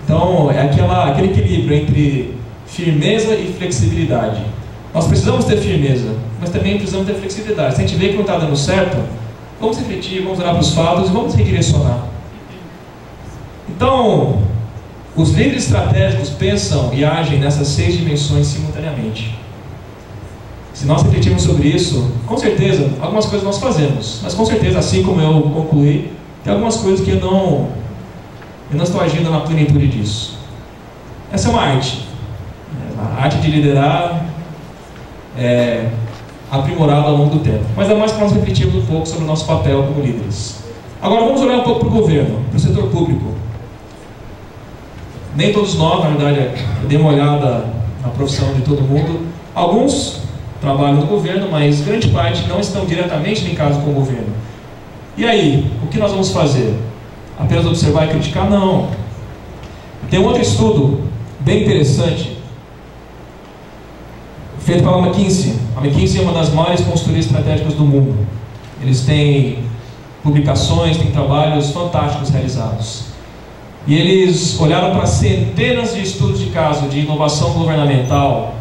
Então, é aquele equilíbrio entre firmeza e flexibilidade. Nós precisamos ter firmeza, mas também precisamos ter flexibilidade. Se a gente vê que não está dando certo, vamos refletir, vamos olhar para os fatos e vamos redirecionar. Então, os líderes estratégicos pensam e agem nessas 6 dimensões simultaneamente. Se nós refletirmos sobre isso, com certeza, algumas coisas nós fazemos, mas com certeza, assim como eu concluí, tem algumas coisas que eu não estou agindo na plenitude disso. Essa é uma arte. A arte de liderar é aprimorada ao longo do tempo. Mas é mais para nós refletirmos um pouco sobre o nosso papel como líderes. Agora vamos olhar um pouco para o governo, para o setor público. Nem todos nós, na verdade, eu dei uma olhada na profissão de todo mundo. Alguns trabalham no governo, mas grande parte não estão diretamente ligados com o governo. E aí, o que nós vamos fazer? Apenas observar e criticar? Não. Tem um outro estudo bem interessante, feito pela McKinsey. A McKinsey é uma das maiores consultorias estratégicas do mundo. Eles têm publicações, têm trabalhos fantásticos realizados. E eles olharam para centenas de estudos de caso de inovação governamental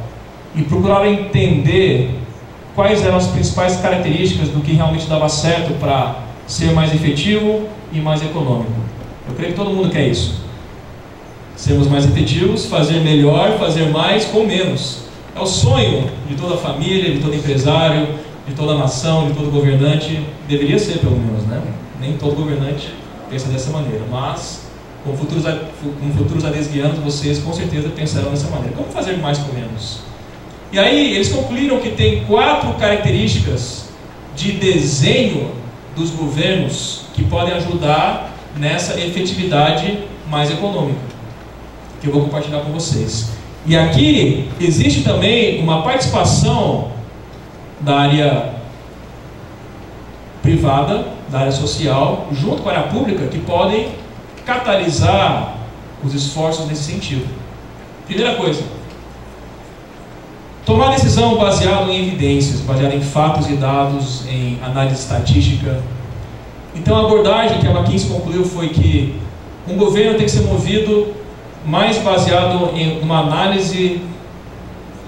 e procuraram entender quais eram as principais características do que realmente dava certo para ser mais efetivo e mais econômico. Eu creio que todo mundo quer isso. Sermos mais efetivos, fazer melhor, fazer mais com menos. É o sonho de toda família, de todo empresário, de toda nação, de todo governante. Deveria ser, pelo menos, né? Nem todo governante pensa dessa maneira, mas com futuros adesguianos, vocês com certeza pensarão dessa maneira. Como fazer mais com menos? E aí eles concluíram que tem 4 características de desenho dos governos que podem ajudar nessa efetividade mais econômica, que eu vou compartilhar com vocês. E aqui existe também uma participação da área privada, da área social, junto com a área pública, que podem catalisar os esforços nesse sentido. Primeira coisa, tomar decisão baseada em evidências, baseada em fatos e dados, em análise estatística. Então a abordagem que a McKinsey concluiu foi que um governo tem que ser movido mais baseado em uma análise,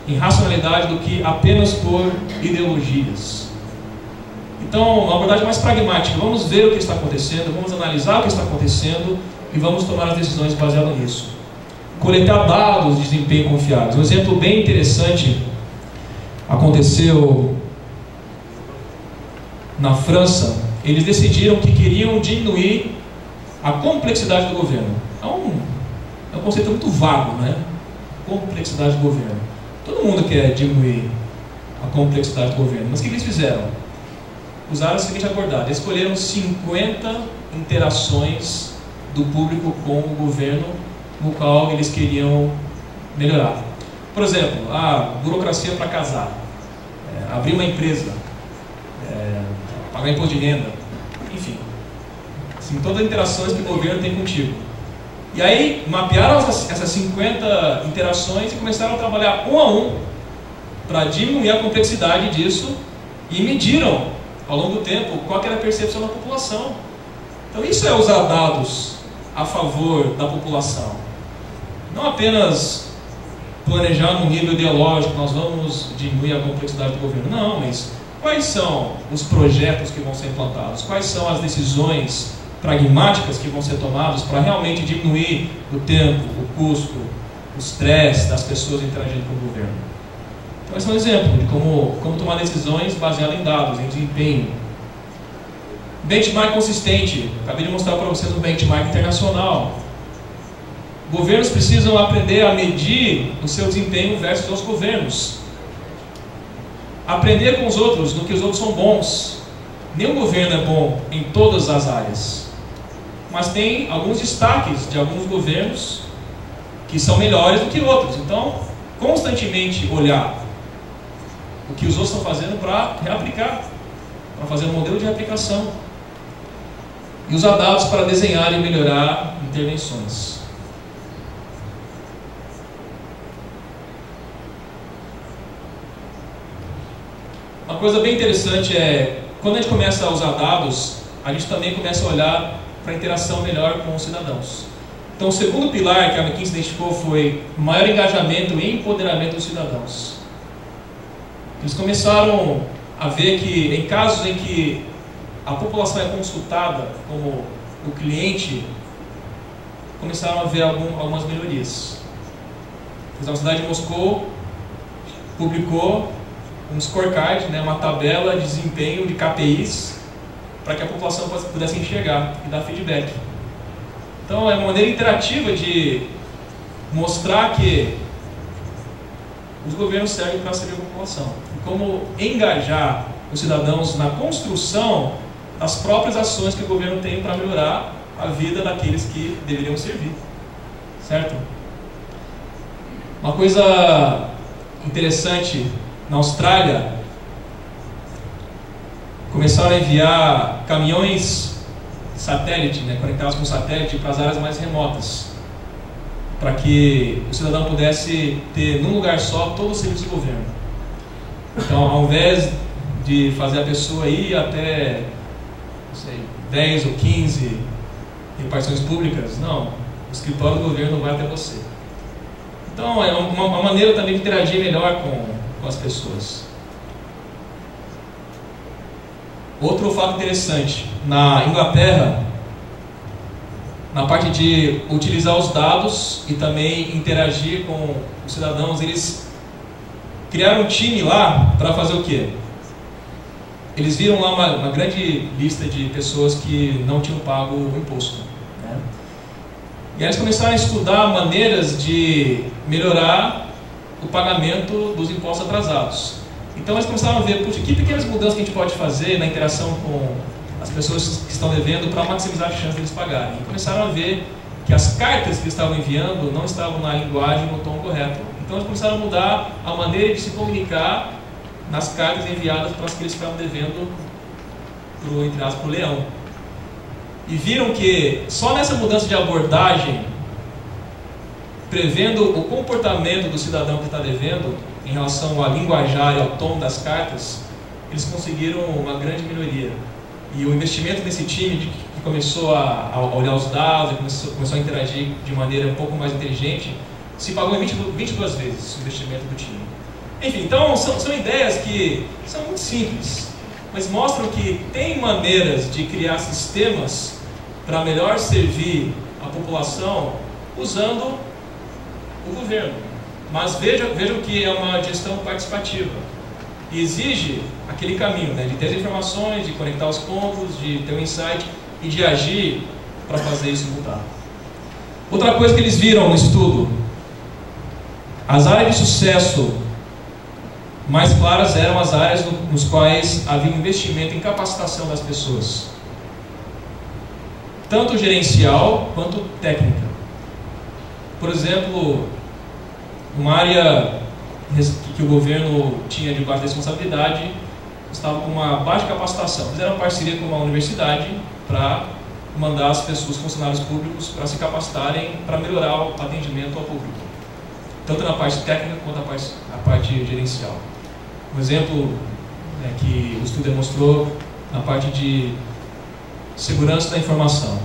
em racionalidade, do que apenas por ideologias. Então, uma abordagem mais pragmática. Vamos ver o que está acontecendo, vamos analisar o que está acontecendo e vamos tomar as decisões baseadas nisso. Coletar dados de desempenho confiáveis. Um exemplo bem interessante aconteceu na França. Eles decidiram que queriam diminuir a complexidade do governo. É um conceito muito vago, né? Complexidade do governo. Todo mundo quer diminuir a complexidade do governo. Mas o que eles fizeram? Usaram a seguinte abordagem: escolheram 50 interações do público com o governo no qual eles queriam melhorar. Por exemplo, a burocracia para casar, abrir uma empresa, pagar imposto de renda, enfim, assim, todas as interações que o governo tem contigo. E aí mapearam essas 50 interações e começaram a trabalhar um a um para diminuir a complexidade disso e mediram ao longo do tempo qual era a percepção da população. Então isso é usar dados a favor da população. Não apenas planejar num nível ideológico, nós vamos diminuir a complexidade do governo. Não, mas quais são os projetos que vão ser implantados? Quais são as decisões pragmáticas que vão ser tomadas para realmente diminuir o tempo, o custo, o estresse das pessoas interagindo com o governo? Então esse é um exemplo de como tomar decisões baseadas em dados, em desempenho. Benchmark consistente. Acabei de mostrar para vocês um benchmark internacional. Governos precisam aprender a medir o seu desempenho versus os governos. Aprender com os outros, no que os outros são bons. Nenhum governo é bom em todas as áreas. Mas tem alguns destaques de alguns governos que são melhores do que outros. Então, constantemente olhar o que os outros estão fazendo para reaplicar, para fazer um modelo de reaplicação. E usar dados para desenhar e melhorar intervenções. Uma coisa bem interessante é, quando a gente começa a usar dados, a gente também começa a olhar para a interação melhor com os cidadãos. Então, o segundo pilar que a McKinsey identificou foi maior engajamento e empoderamento dos cidadãos. Eles começaram a ver que, em casos em que a população é consultada como o cliente, começaram a ver algumas melhorias. A Universidade de Moscou publicou um scorecard, uma tabela de desempenho de KPIs, para que a população pudesse enxergar e dar feedback. Então é uma maneira interativa de mostrar que os governos servem para servir a população. E como engajar os cidadãos na construção das próprias ações que o governo tem para melhorar a vida daqueles que deveriam servir. Certo? Uma coisa interessante, na Austrália, começaram a enviar caminhões satélite, conectados com satélite para as áreas mais remotas, para que o cidadão pudesse ter num lugar só todo o serviço do governo. Então, ao invés de fazer a pessoa ir até 10 ou 15 repartições públicas, não, o escritório do governo vai até você. Então, é uma maneira também de interagir melhor com as pessoas. Outro fato interessante, na Inglaterra, na parte de utilizar os dados e também interagir com os cidadãos, eles criaram um time lá para fazer o quê? Eles viram lá uma grande lista de pessoas que não tinham pago o imposto. E aí eles começaram a estudar maneiras de melhorar o pagamento dos impostos atrasados. Então eles começaram a ver, puxa, que pequenas mudanças que a gente pode fazer na interação com as pessoas que estão devendo para maximizar a chance de eles pagarem. E começaram a ver que as cartas que eles estavam enviando não estavam na linguagem, no tom correto. Então eles começaram a mudar a maneira de se comunicar nas cartas enviadas para as que eles estavam devendo para o leão. E viram que só nessa mudança de abordagem, prevendo o comportamento do cidadão que está devendo, em relação à linguajar e ao tom das cartas, eles conseguiram uma grande melhoria. E o investimento desse time, que começou a olhar os dados, começou a interagir de maneira um pouco mais inteligente, se pagou em 22 vezes o investimento do time. Enfim, então são ideias que são muito simples, mas mostram que tem maneiras de criar sistemas para melhor servir a população usando o governo. Mas vejam que é uma gestão participativa e exige aquele caminho, de ter as informações, de conectar os pontos, de ter um insight e de agir para fazer isso mudar. Outra coisa que eles viram no estudo, as áreas de sucesso mais claras eram as áreas nos quais havia investimento em capacitação das pessoas, tanto gerencial quanto técnica. Por exemplo, uma área que o governo tinha debaixo da responsabilidade estava com uma baixa capacitação. Fizeram parceria com uma universidade para mandar as pessoas, funcionários públicos, para se capacitarem para melhorar o atendimento ao público, tanto na parte técnica quanto a parte gerencial. Um exemplo que o estudo demonstrou na parte de segurança da informação,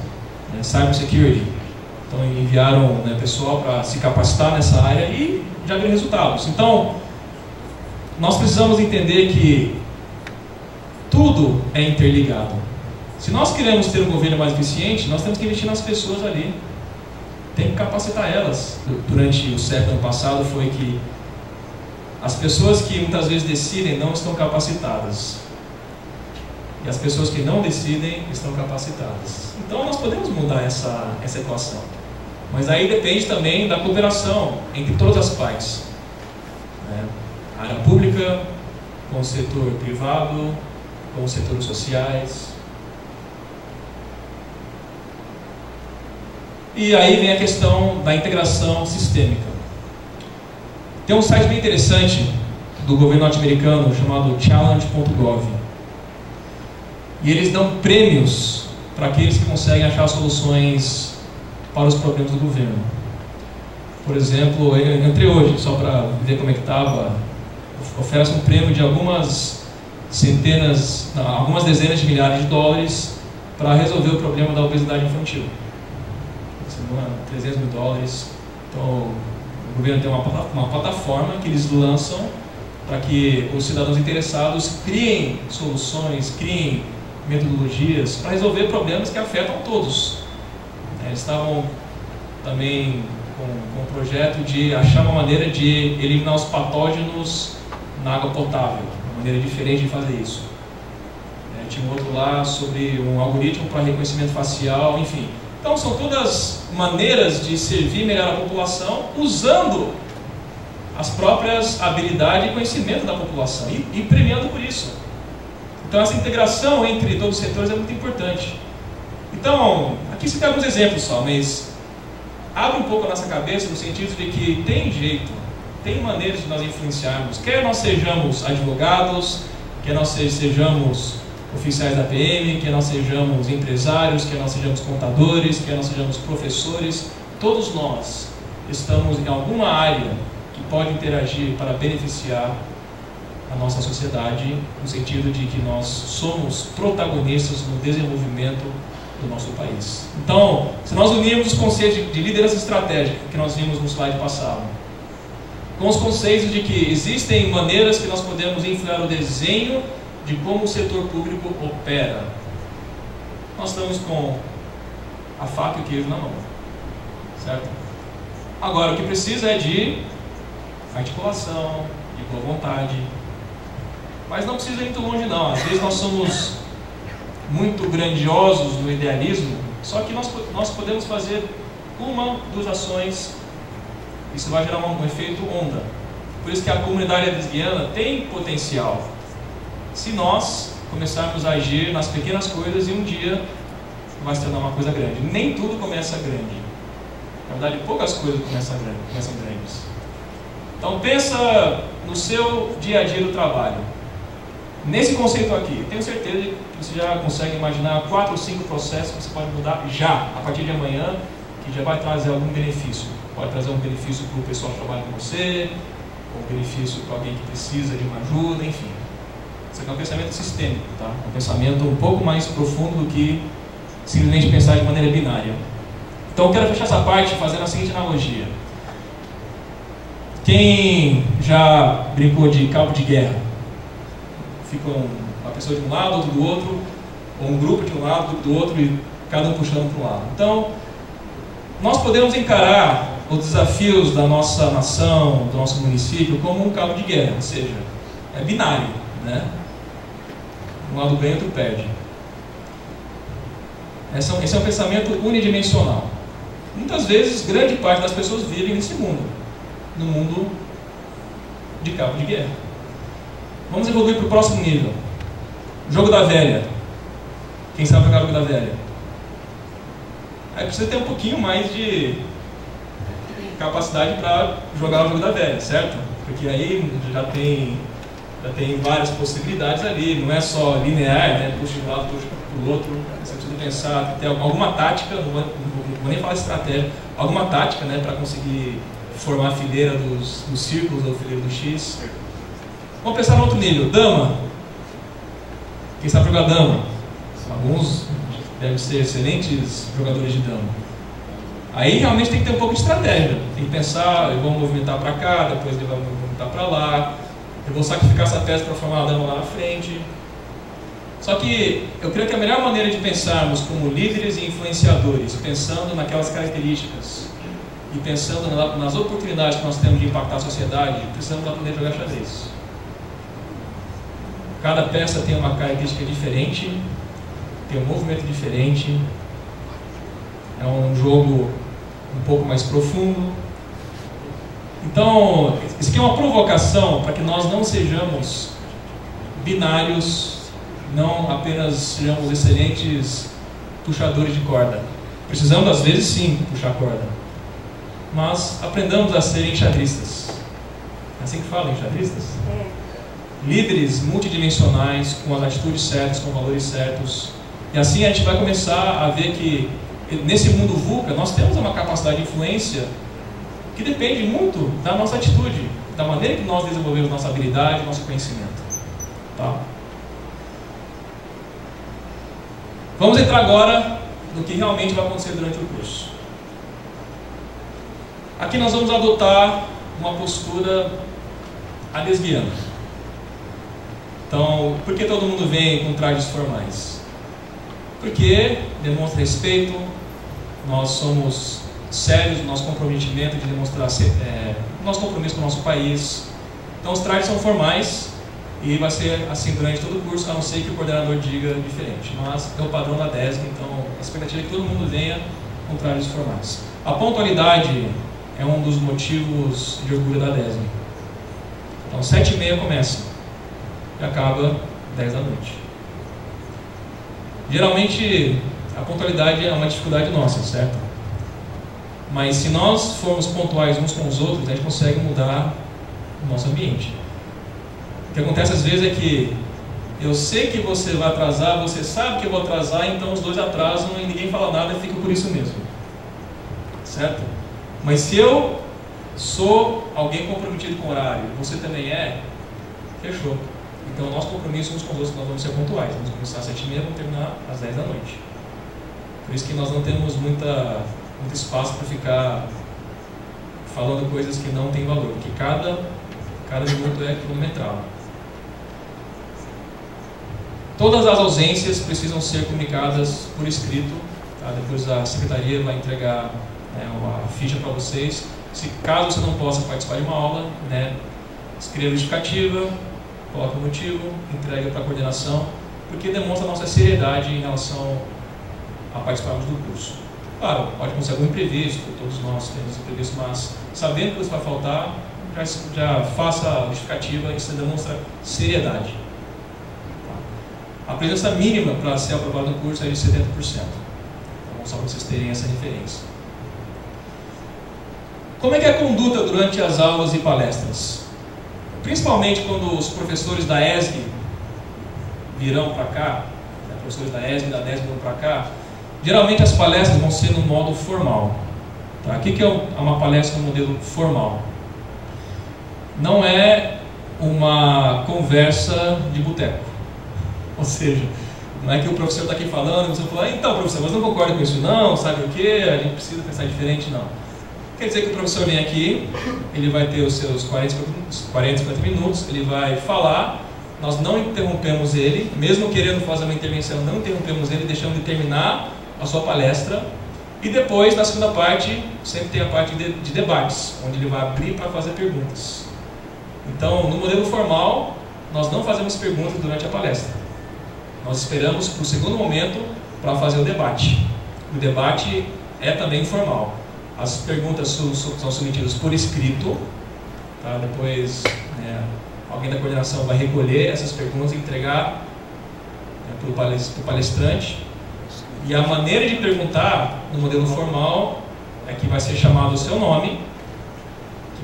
cyber security. Então enviaram pessoal para se capacitar nessa área e já viram resultados. Então nós precisamos entender que tudo é interligado. Se nós queremos ter um governo mais eficiente, nós temos que investir nas pessoas ali. Tem que capacitar elas. Durante o século passado foi que as pessoas que muitas vezes decidem não estão capacitadas. e as pessoas que não decidem estão capacitadas. Então nós podemos mudar essa equação. Mas aí depende também da cooperação entre todas as partes, né? A área pública, com o setor privado, com os setores sociais. E aí vem a questão da integração sistêmica. Tem um site bem interessante do governo norte-americano chamado challenge.gov. E eles dão prêmios para aqueles que conseguem achar soluções para os problemas do governo. Por exemplo, eu entrei hoje, só para ver como é que estava, oferece um prêmio de algumas dezenas de milhares de dólares para resolver o problema da obesidade infantil. 300 mil dólares. Então, o governo tem uma plataforma que eles lançam para que os cidadãos interessados criem soluções, criem metodologias para resolver problemas que afetam todos. Eles estavam também com um projeto de achar uma maneira de eliminar os patógenos na água potável, uma maneira diferente de fazer isso. Tinha um outro lá sobre um algoritmo para reconhecimento facial, enfim. Então são todas maneiras de servir melhor a população usando as próprias habilidades e conhecimento da população e premiando por isso. Então essa integração entre todos os setores é muito importante. Então, aqui você tem alguns exemplos só, mas abre um pouco a nossa cabeça no sentido de que tem jeito, tem maneiras de nós influenciarmos, quer nós sejamos advogados, quer nós sejamos oficiais da PM, quer nós sejamos empresários, quer nós sejamos contadores, quer nós sejamos professores, todos nós estamos em alguma área que pode interagir para beneficiar a nossa sociedade, no sentido de que nós somos protagonistas no desenvolvimento do nosso país. Então, se nós unirmos os conceitos de liderança estratégica que nós vimos no slide passado, com os conceitos de que existem maneiras que nós podemos influenciar o desenho de como o setor público opera, nós estamos com a faca e o queijo na mão, certo? Agora, o que precisa é de articulação, de boa vontade, mas não precisa ir muito longe não. Às vezes nós somos muito grandiosos no idealismo, só que nós podemos fazer uma, duas ações, isso vai gerar um efeito onda. Por isso que a comunidade lesbiana tem potencial, se nós começarmos a agir nas pequenas coisas, e um dia vai se tornar uma coisa grande. Nem tudo começa grande. Na verdade, poucas coisas começam grandes. Então pensa no seu dia a dia do trabalho. Nesse conceito aqui, tenho certeza que você já consegue imaginar 4 ou 5 processos que você pode mudar já, a partir de amanhã, que já vai trazer algum benefício. Pode trazer um benefício para o pessoal que trabalha com você, ou um benefício para alguém que precisa de uma ajuda, enfim. Isso aqui é um pensamento sistêmico, tá? Um pensamento um pouco mais profundo do que simplesmente pensar de maneira binária. Então eu quero fechar essa parte fazendo a seguinte analogia. Quem já brincou de cabo de guerra? Fica uma pessoa de um lado, outro do outro, ou um grupo de um lado, outro do outro, e cada um puxando para um lado. Então, nós podemos encarar os desafios da nossa nação, do nosso município, como um cabo de guerra, ou seja, é binário, né? Um lado ganha, outro perde. Esse é um pensamento unidimensional. Muitas vezes, grande parte das pessoas vivem nesse mundo, no mundo de cabo de guerra. Vamos evoluir para o próximo nível. Jogo da velha. Quem sabe jogar o jogo da velha? Aí precisa ter um pouquinho mais de capacidade para jogar o jogo da velha, certo? Porque aí já tem várias possibilidades ali, não é só linear, né? Puxa de um lado, puxa para o outro. Você precisa pensar, ter alguma tática, não vou nem falar estratégia, alguma tática, né, para conseguir formar a fileira dos círculos ou fileira do X. Vamos pensar no outro nível, dama. Quem sabe jogar dama? Alguns devem ser excelentes jogadores de dama. Aí realmente tem que ter um pouco de estratégia. Tem que pensar, eu vou movimentar para cá, depois eu vou movimentar para lá. Eu vou sacrificar essa peça para formar a dama lá na frente. Só que eu creio que a melhor maneira de pensarmos como líderes e influenciadores, pensando naquelas características e pensando nas oportunidades que nós temos de impactar a sociedade, precisamos aprender a jogar xadrez. Cada peça tem uma característica diferente, tem um movimento diferente, é um jogo um pouco mais profundo. Então, isso aqui é uma provocação para que nós não sejamos binários, não apenas sejamos excelentes puxadores de corda. Precisamos, às vezes, sim, puxar corda, mas aprendamos a ser enxadristas. É assim que fala, enxadristas? Líderes multidimensionais, com as atitudes certas, com valores certos. E assim a gente vai começar a ver que nesse mundo VUCA nós temos uma capacidade de influência que depende muito da nossa atitude, da maneira que nós desenvolvemos nossa habilidade, nosso conhecimento. Tá? Vamos entrar agora no que realmente vai acontecer durante o curso. Aqui nós vamos adotar uma postura adesguiana. Então, por que todo mundo vem com trajes formais? Porque demonstra respeito, nós somos sérios no nosso comprometimento de demonstrar nosso compromisso com o nosso país. Então os trajes são formais e vai ser assim durante todo o curso, a não ser que o coordenador diga diferente. Mas é o padrão da DESG, então a expectativa é que todo mundo venha com trajes formais. A pontualidade é um dos motivos de orgulho da DESG. Então 7h30 começa e acaba 10 da noite. Geralmente a pontualidade é uma dificuldade nossa, certo? Mas se nós formos pontuais uns com os outros, a gente consegue mudar o nosso ambiente. O que acontece às vezes é que eu sei que você vai atrasar, você sabe que eu vou atrasar, então os dois atrasam e ninguém fala nada e fica por isso mesmo. Certo? Mas se eu sou alguém comprometido com o horário, você também é, fechou. Então o nosso compromisso uns com os outros, nós vamos ser pontuais. Vamos começar às 7h30 e vamos terminar às 10 da noite. Por isso que nós não temos muito espaço para ficar falando coisas que não têm valor, porque cada minuto é quilometrado. Todas as ausências precisam ser comunicadas por escrito, tá? Depois a secretaria vai entregar uma ficha para vocês. Se caso você não possa participar de uma aula, escreva a justificativa, coloca o motivo, entrega para a coordenação, porque demonstra a nossa seriedade em relação a participarmos do curso. Claro, pode acontecer algum imprevisto, todos nós temos imprevisto, mas sabendo que você vai faltar, já faça a justificativa, isso demonstra seriedade. A presença mínima para ser aprovado no curso é de 70%. Então, só para vocês terem essa referência. Como é que é a conduta durante as aulas e palestras? Principalmente quando os professores da ESG virão para cá, professores da ESG e da DESG virão para cá, geralmente as palestras vão ser no modo formal. Tá? O que é uma palestra no modelo formal? Não é uma conversa de boteco. Ou seja, não é que o professor está aqui falando e você fala, então professor, você não concorda com isso não, sabe o que? A gente precisa pensar diferente, não. Quer dizer que o professor vem aqui, ele vai ter os seus 40, 50 minutos, ele vai falar, nós não interrompemos ele, mesmo querendo fazer uma intervenção, não interrompemos ele, deixamos de terminar a sua palestra, e depois, na segunda parte, sempre tem a parte de debates, onde ele vai abrir para fazer perguntas. Então, no modelo formal, nós não fazemos perguntas durante a palestra. Nós esperamos para o segundo momento para fazer o debate. O debate é também informal. As perguntas são submetidas por escrito, tá? Depois alguém da coordenação vai recolher essas perguntas e entregar para o palestrante. E a maneira de perguntar no modelo formal é que vai ser chamado o seu nome,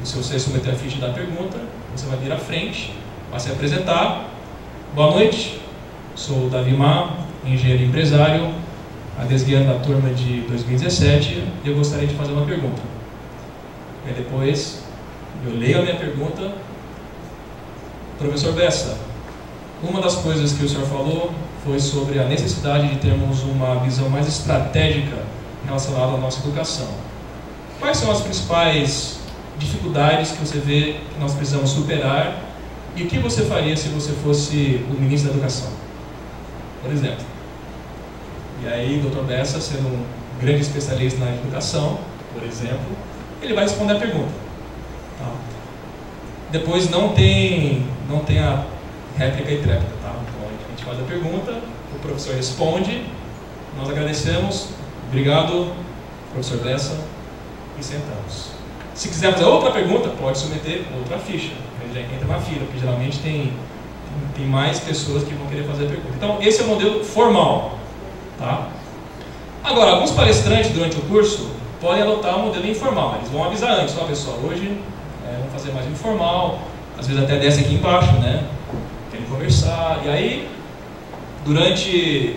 que se você submeter a ficha da pergunta, você vai vir à frente, vai se apresentar. Boa noite, sou o Davi Má, engenheiro e empresário, adesguiano da turma de 2017, e eu gostaria de fazer uma pergunta. E depois eu leio a minha pergunta. Professor Bessa, uma das coisas que o senhor falou foi sobre a necessidade de termos uma visão mais estratégica relacionada à nossa educação. Quais são as principais dificuldades que você vê que nós precisamos superar e o que você faria se você fosse o ministro da Educação, por exemplo? E aí, o Dr. Bessa, sendo um grande especialista na educação, por exemplo, ele vai responder a pergunta. Tá? Depois não tem a réplica e tréplica, tá? gente faz a pergunta, o professor responde, nós agradecemos, obrigado, professor Dessa, e sentamos. Se quiser fazer outra pergunta, pode submeter outra ficha, ele já entra na fila, porque geralmente tem mais pessoas que vão querer fazer a pergunta. Então, esse é o modelo formal. Tá? Agora, alguns palestrantes durante o curso podem adotar o modelo informal. Eles vão avisar antes, ó pessoal, hoje vamos fazer mais informal, às vezes até desce aqui embaixo, né? Querem conversar, e aí, durante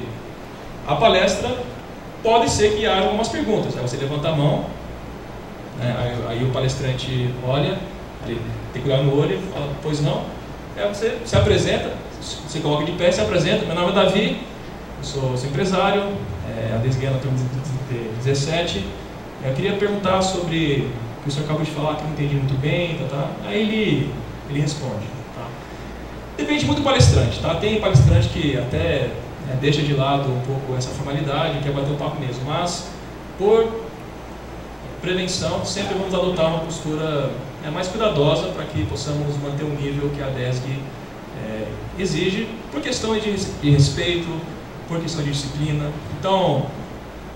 a palestra, pode ser que haja algumas perguntas. Aí você levanta a mão, né? Aí o palestrante olha, ele tem que olhar no olho e fala, pois não. Aí você se apresenta, você coloca de pé, se apresenta, meu nome é Davi, eu sou empresário, adesguei na turma 17. Eu queria perguntar sobre o que o senhor acabou de falar, que eu não entendi muito bem, tá? Aí ele responde. Tá? Depende muito do palestrante. Tá? Tem palestrante que até deixa de lado um pouco essa formalidade, quer bater o papo mesmo, mas por prevenção sempre vamos adotar uma postura mais cuidadosa para que possamos manter o nível que a DESG exige, por questões de respeito, por questão de disciplina. Então,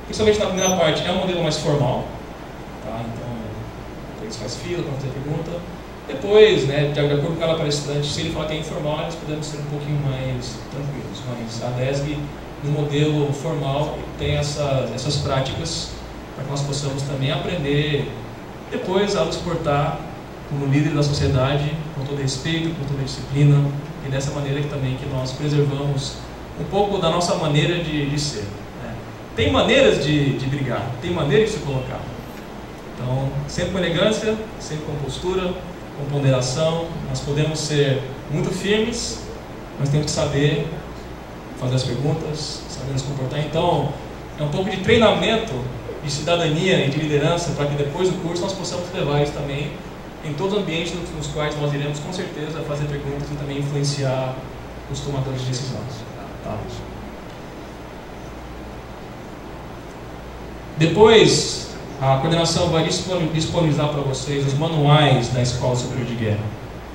principalmente na primeira parte, é um modelo mais formal. Tá? Então, eles fazem fila para fazer pergunta. Depois, de acordo com cada palestrante, se ele falar que é informal, nós podemos ser um pouquinho mais tranquilos. Mas a DESG, no modelo formal, tem essas práticas para que nós possamos também aprender depois a nos portar como líder da sociedade, com todo respeito, com toda disciplina, e dessa maneira que nós preservamos um pouco da nossa maneira de ser. Né? Tem maneiras de brigar, tem maneiras de se colocar. Então, sempre com elegância, sempre com postura, com ponderação. Nós podemos ser muito firmes, mas temos que saber fazer as perguntas, saber nos comportar. Então, é um pouco de treinamento de cidadania e de liderança para que depois do curso nós possamos levar isso também em todos os ambientes nos quais nós iremos com certeza fazer perguntas e também influenciar os tomadores de decisões. Tá? Depois, a coordenação vai disponibilizar para vocês os manuais da Escola Superior de Guerra.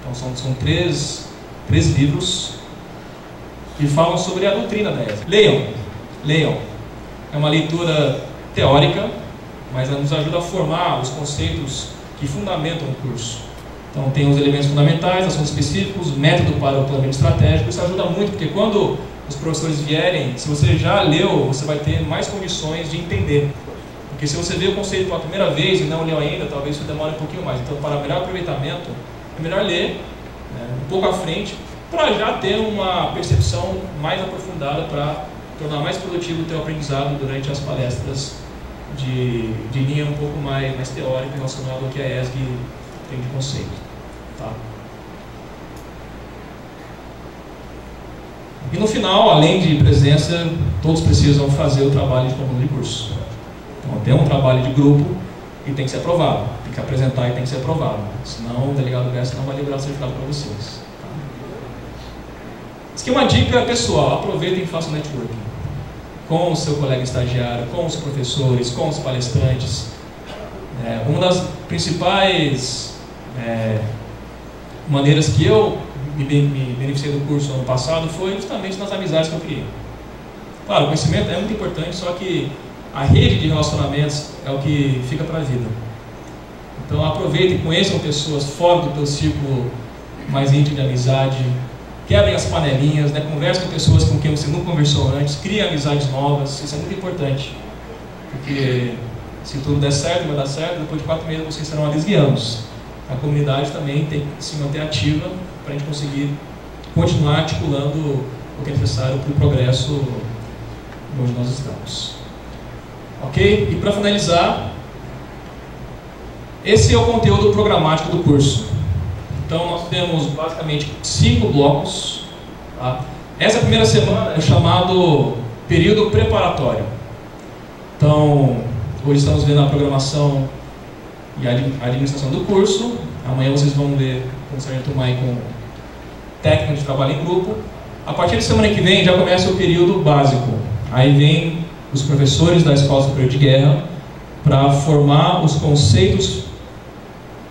Então são três livros que falam sobre a doutrina da ESG. Leiam. É uma leitura teórica, mas ela nos ajuda a formar os conceitos que fundamentam o curso. Então tem os elementos fundamentais, assuntos específicos, método para o planejamento estratégico. Isso ajuda muito, porque quando os professores vierem, se você já leu, você vai ter mais condições de entender. Porque se você vê o conceito pela primeira vez e não leu ainda, talvez isso demore um pouquinho mais. Então, para melhor aproveitamento, é melhor ler um pouco à frente, para já ter uma percepção mais aprofundada, para tornar mais produtivo o teu aprendizado durante as palestras de linha um pouco mais teórica relacionada ao que a ESG tem de conceito. Tá? E no final, além de presença, todos precisam fazer o trabalho de conclusão de curso. Então, tem um trabalho de grupo e tem que ser aprovado. Tem que apresentar e tem que ser aprovado. Senão, o delegado Bessa não vai liberar o certificado para vocês. Tá? Isso aqui é uma dica pessoal. Aproveitem e façam networking. Com o seu colega estagiário, com os professores, com os palestrantes. Uma das principais maneiras que eu me beneficiei do curso ano passado foi justamente nas amizades que eu criei. Claro, o conhecimento é muito importante, só que a rede de relacionamentos é o que fica para a vida. Então aproveitem, conheçam pessoas fora do teu círculo mais íntimo de amizade, quebrem as panelinhas, conversem com pessoas com quem você nunca conversou antes, criem amizades novas, isso é muito importante. Porque se tudo der certo, vai dar certo, depois de 4 meses vocês serão adesguianos. A comunidade também tem que se manter ativa para a gente conseguir continuar articulando o que é necessário para o progresso onde nós estamos. Ok? E para finalizar, esse é o conteúdo programático do curso. Então nós temos basicamente 5 blocos. Tá? Essa primeira semana é chamado período preparatório. Então, hoje estamos vendo a programação e a administração do curso. Amanhã vocês vão ver com o Sargento Mai com técnica de trabalho em grupo. A partir da semana que vem já começa o período básico. Aí vem os professores da Escola Superior de Guerra para formar os conceitos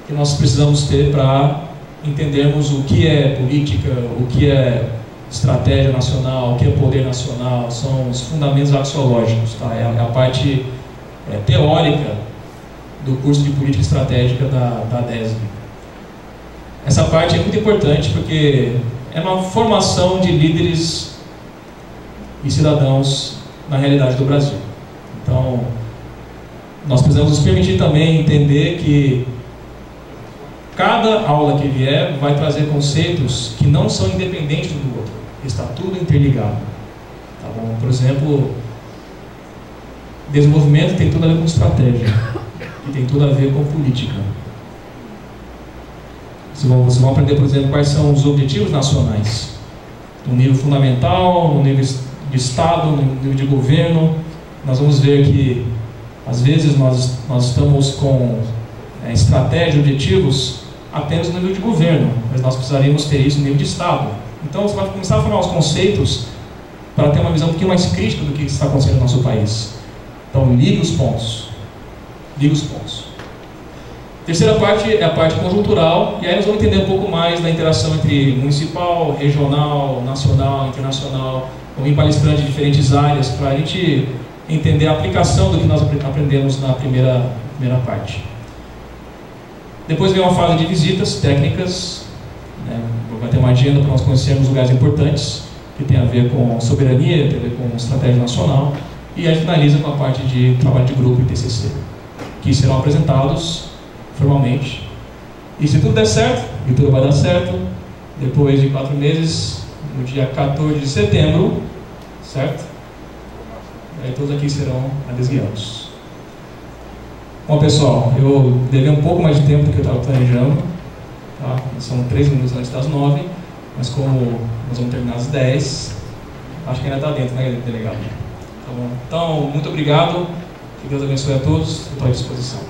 que nós precisamos ter para entendermos o que é política, o que é estratégia nacional, o que é poder nacional, são os fundamentos axiológicos, tá? É a parte teórica do curso de Política Estratégica da DESB. Essa parte é muito importante porque é uma formação de líderes e cidadãos na realidade do Brasil. Então, nós precisamos nos permitir também entender que cada aula que vier vai trazer conceitos que não são independentes um do outro. Está tudo interligado. Tá bom? Por exemplo, desenvolvimento tem tudo a ver com estratégia e tem tudo a ver com política. Vocês vão aprender, por exemplo, quais são os objetivos nacionais no nível fundamental, no nível de Estado, no nível de governo. Nós vamos ver que às vezes nós estamos com estratégia, objetivos apenas no nível de governo, mas nós precisaríamos ter isso no nível de Estado. Então você vai começar a formar os conceitos para ter uma visão um pouquinho mais crítica do que está acontecendo no nosso país. Então ligue os pontos. Ligue os pontos. Terceira parte é a parte conjuntural, e aí nós vamos entender um pouco mais da interação entre municipal, regional, nacional, internacional. Vamos vir palestrante de diferentes áreas para a gente entender a aplicação do que nós aprendemos na primeira parte. Depois vem uma fase de visitas técnicas, né? Vai ter uma agenda para nós conhecermos lugares importantes, que tem a ver com soberania, tem a ver com estratégia nacional, e aí finaliza com a parte de trabalho de grupo e TCC, que serão apresentados formalmente. E se tudo der certo, e tudo vai dar certo, depois de 4 meses, no dia 14 de setembro, certo? Aí todos aqui serão adesguiados. Bom, pessoal, eu levei um pouco mais de tempo do que eu estava planejando, tá? São 3 minutos antes das 9, mas como nós vamos terminar às 10, acho que ainda está dentro, né, delegado? Tá bom. Então, muito obrigado, que Deus abençoe a todos, estou à disposição.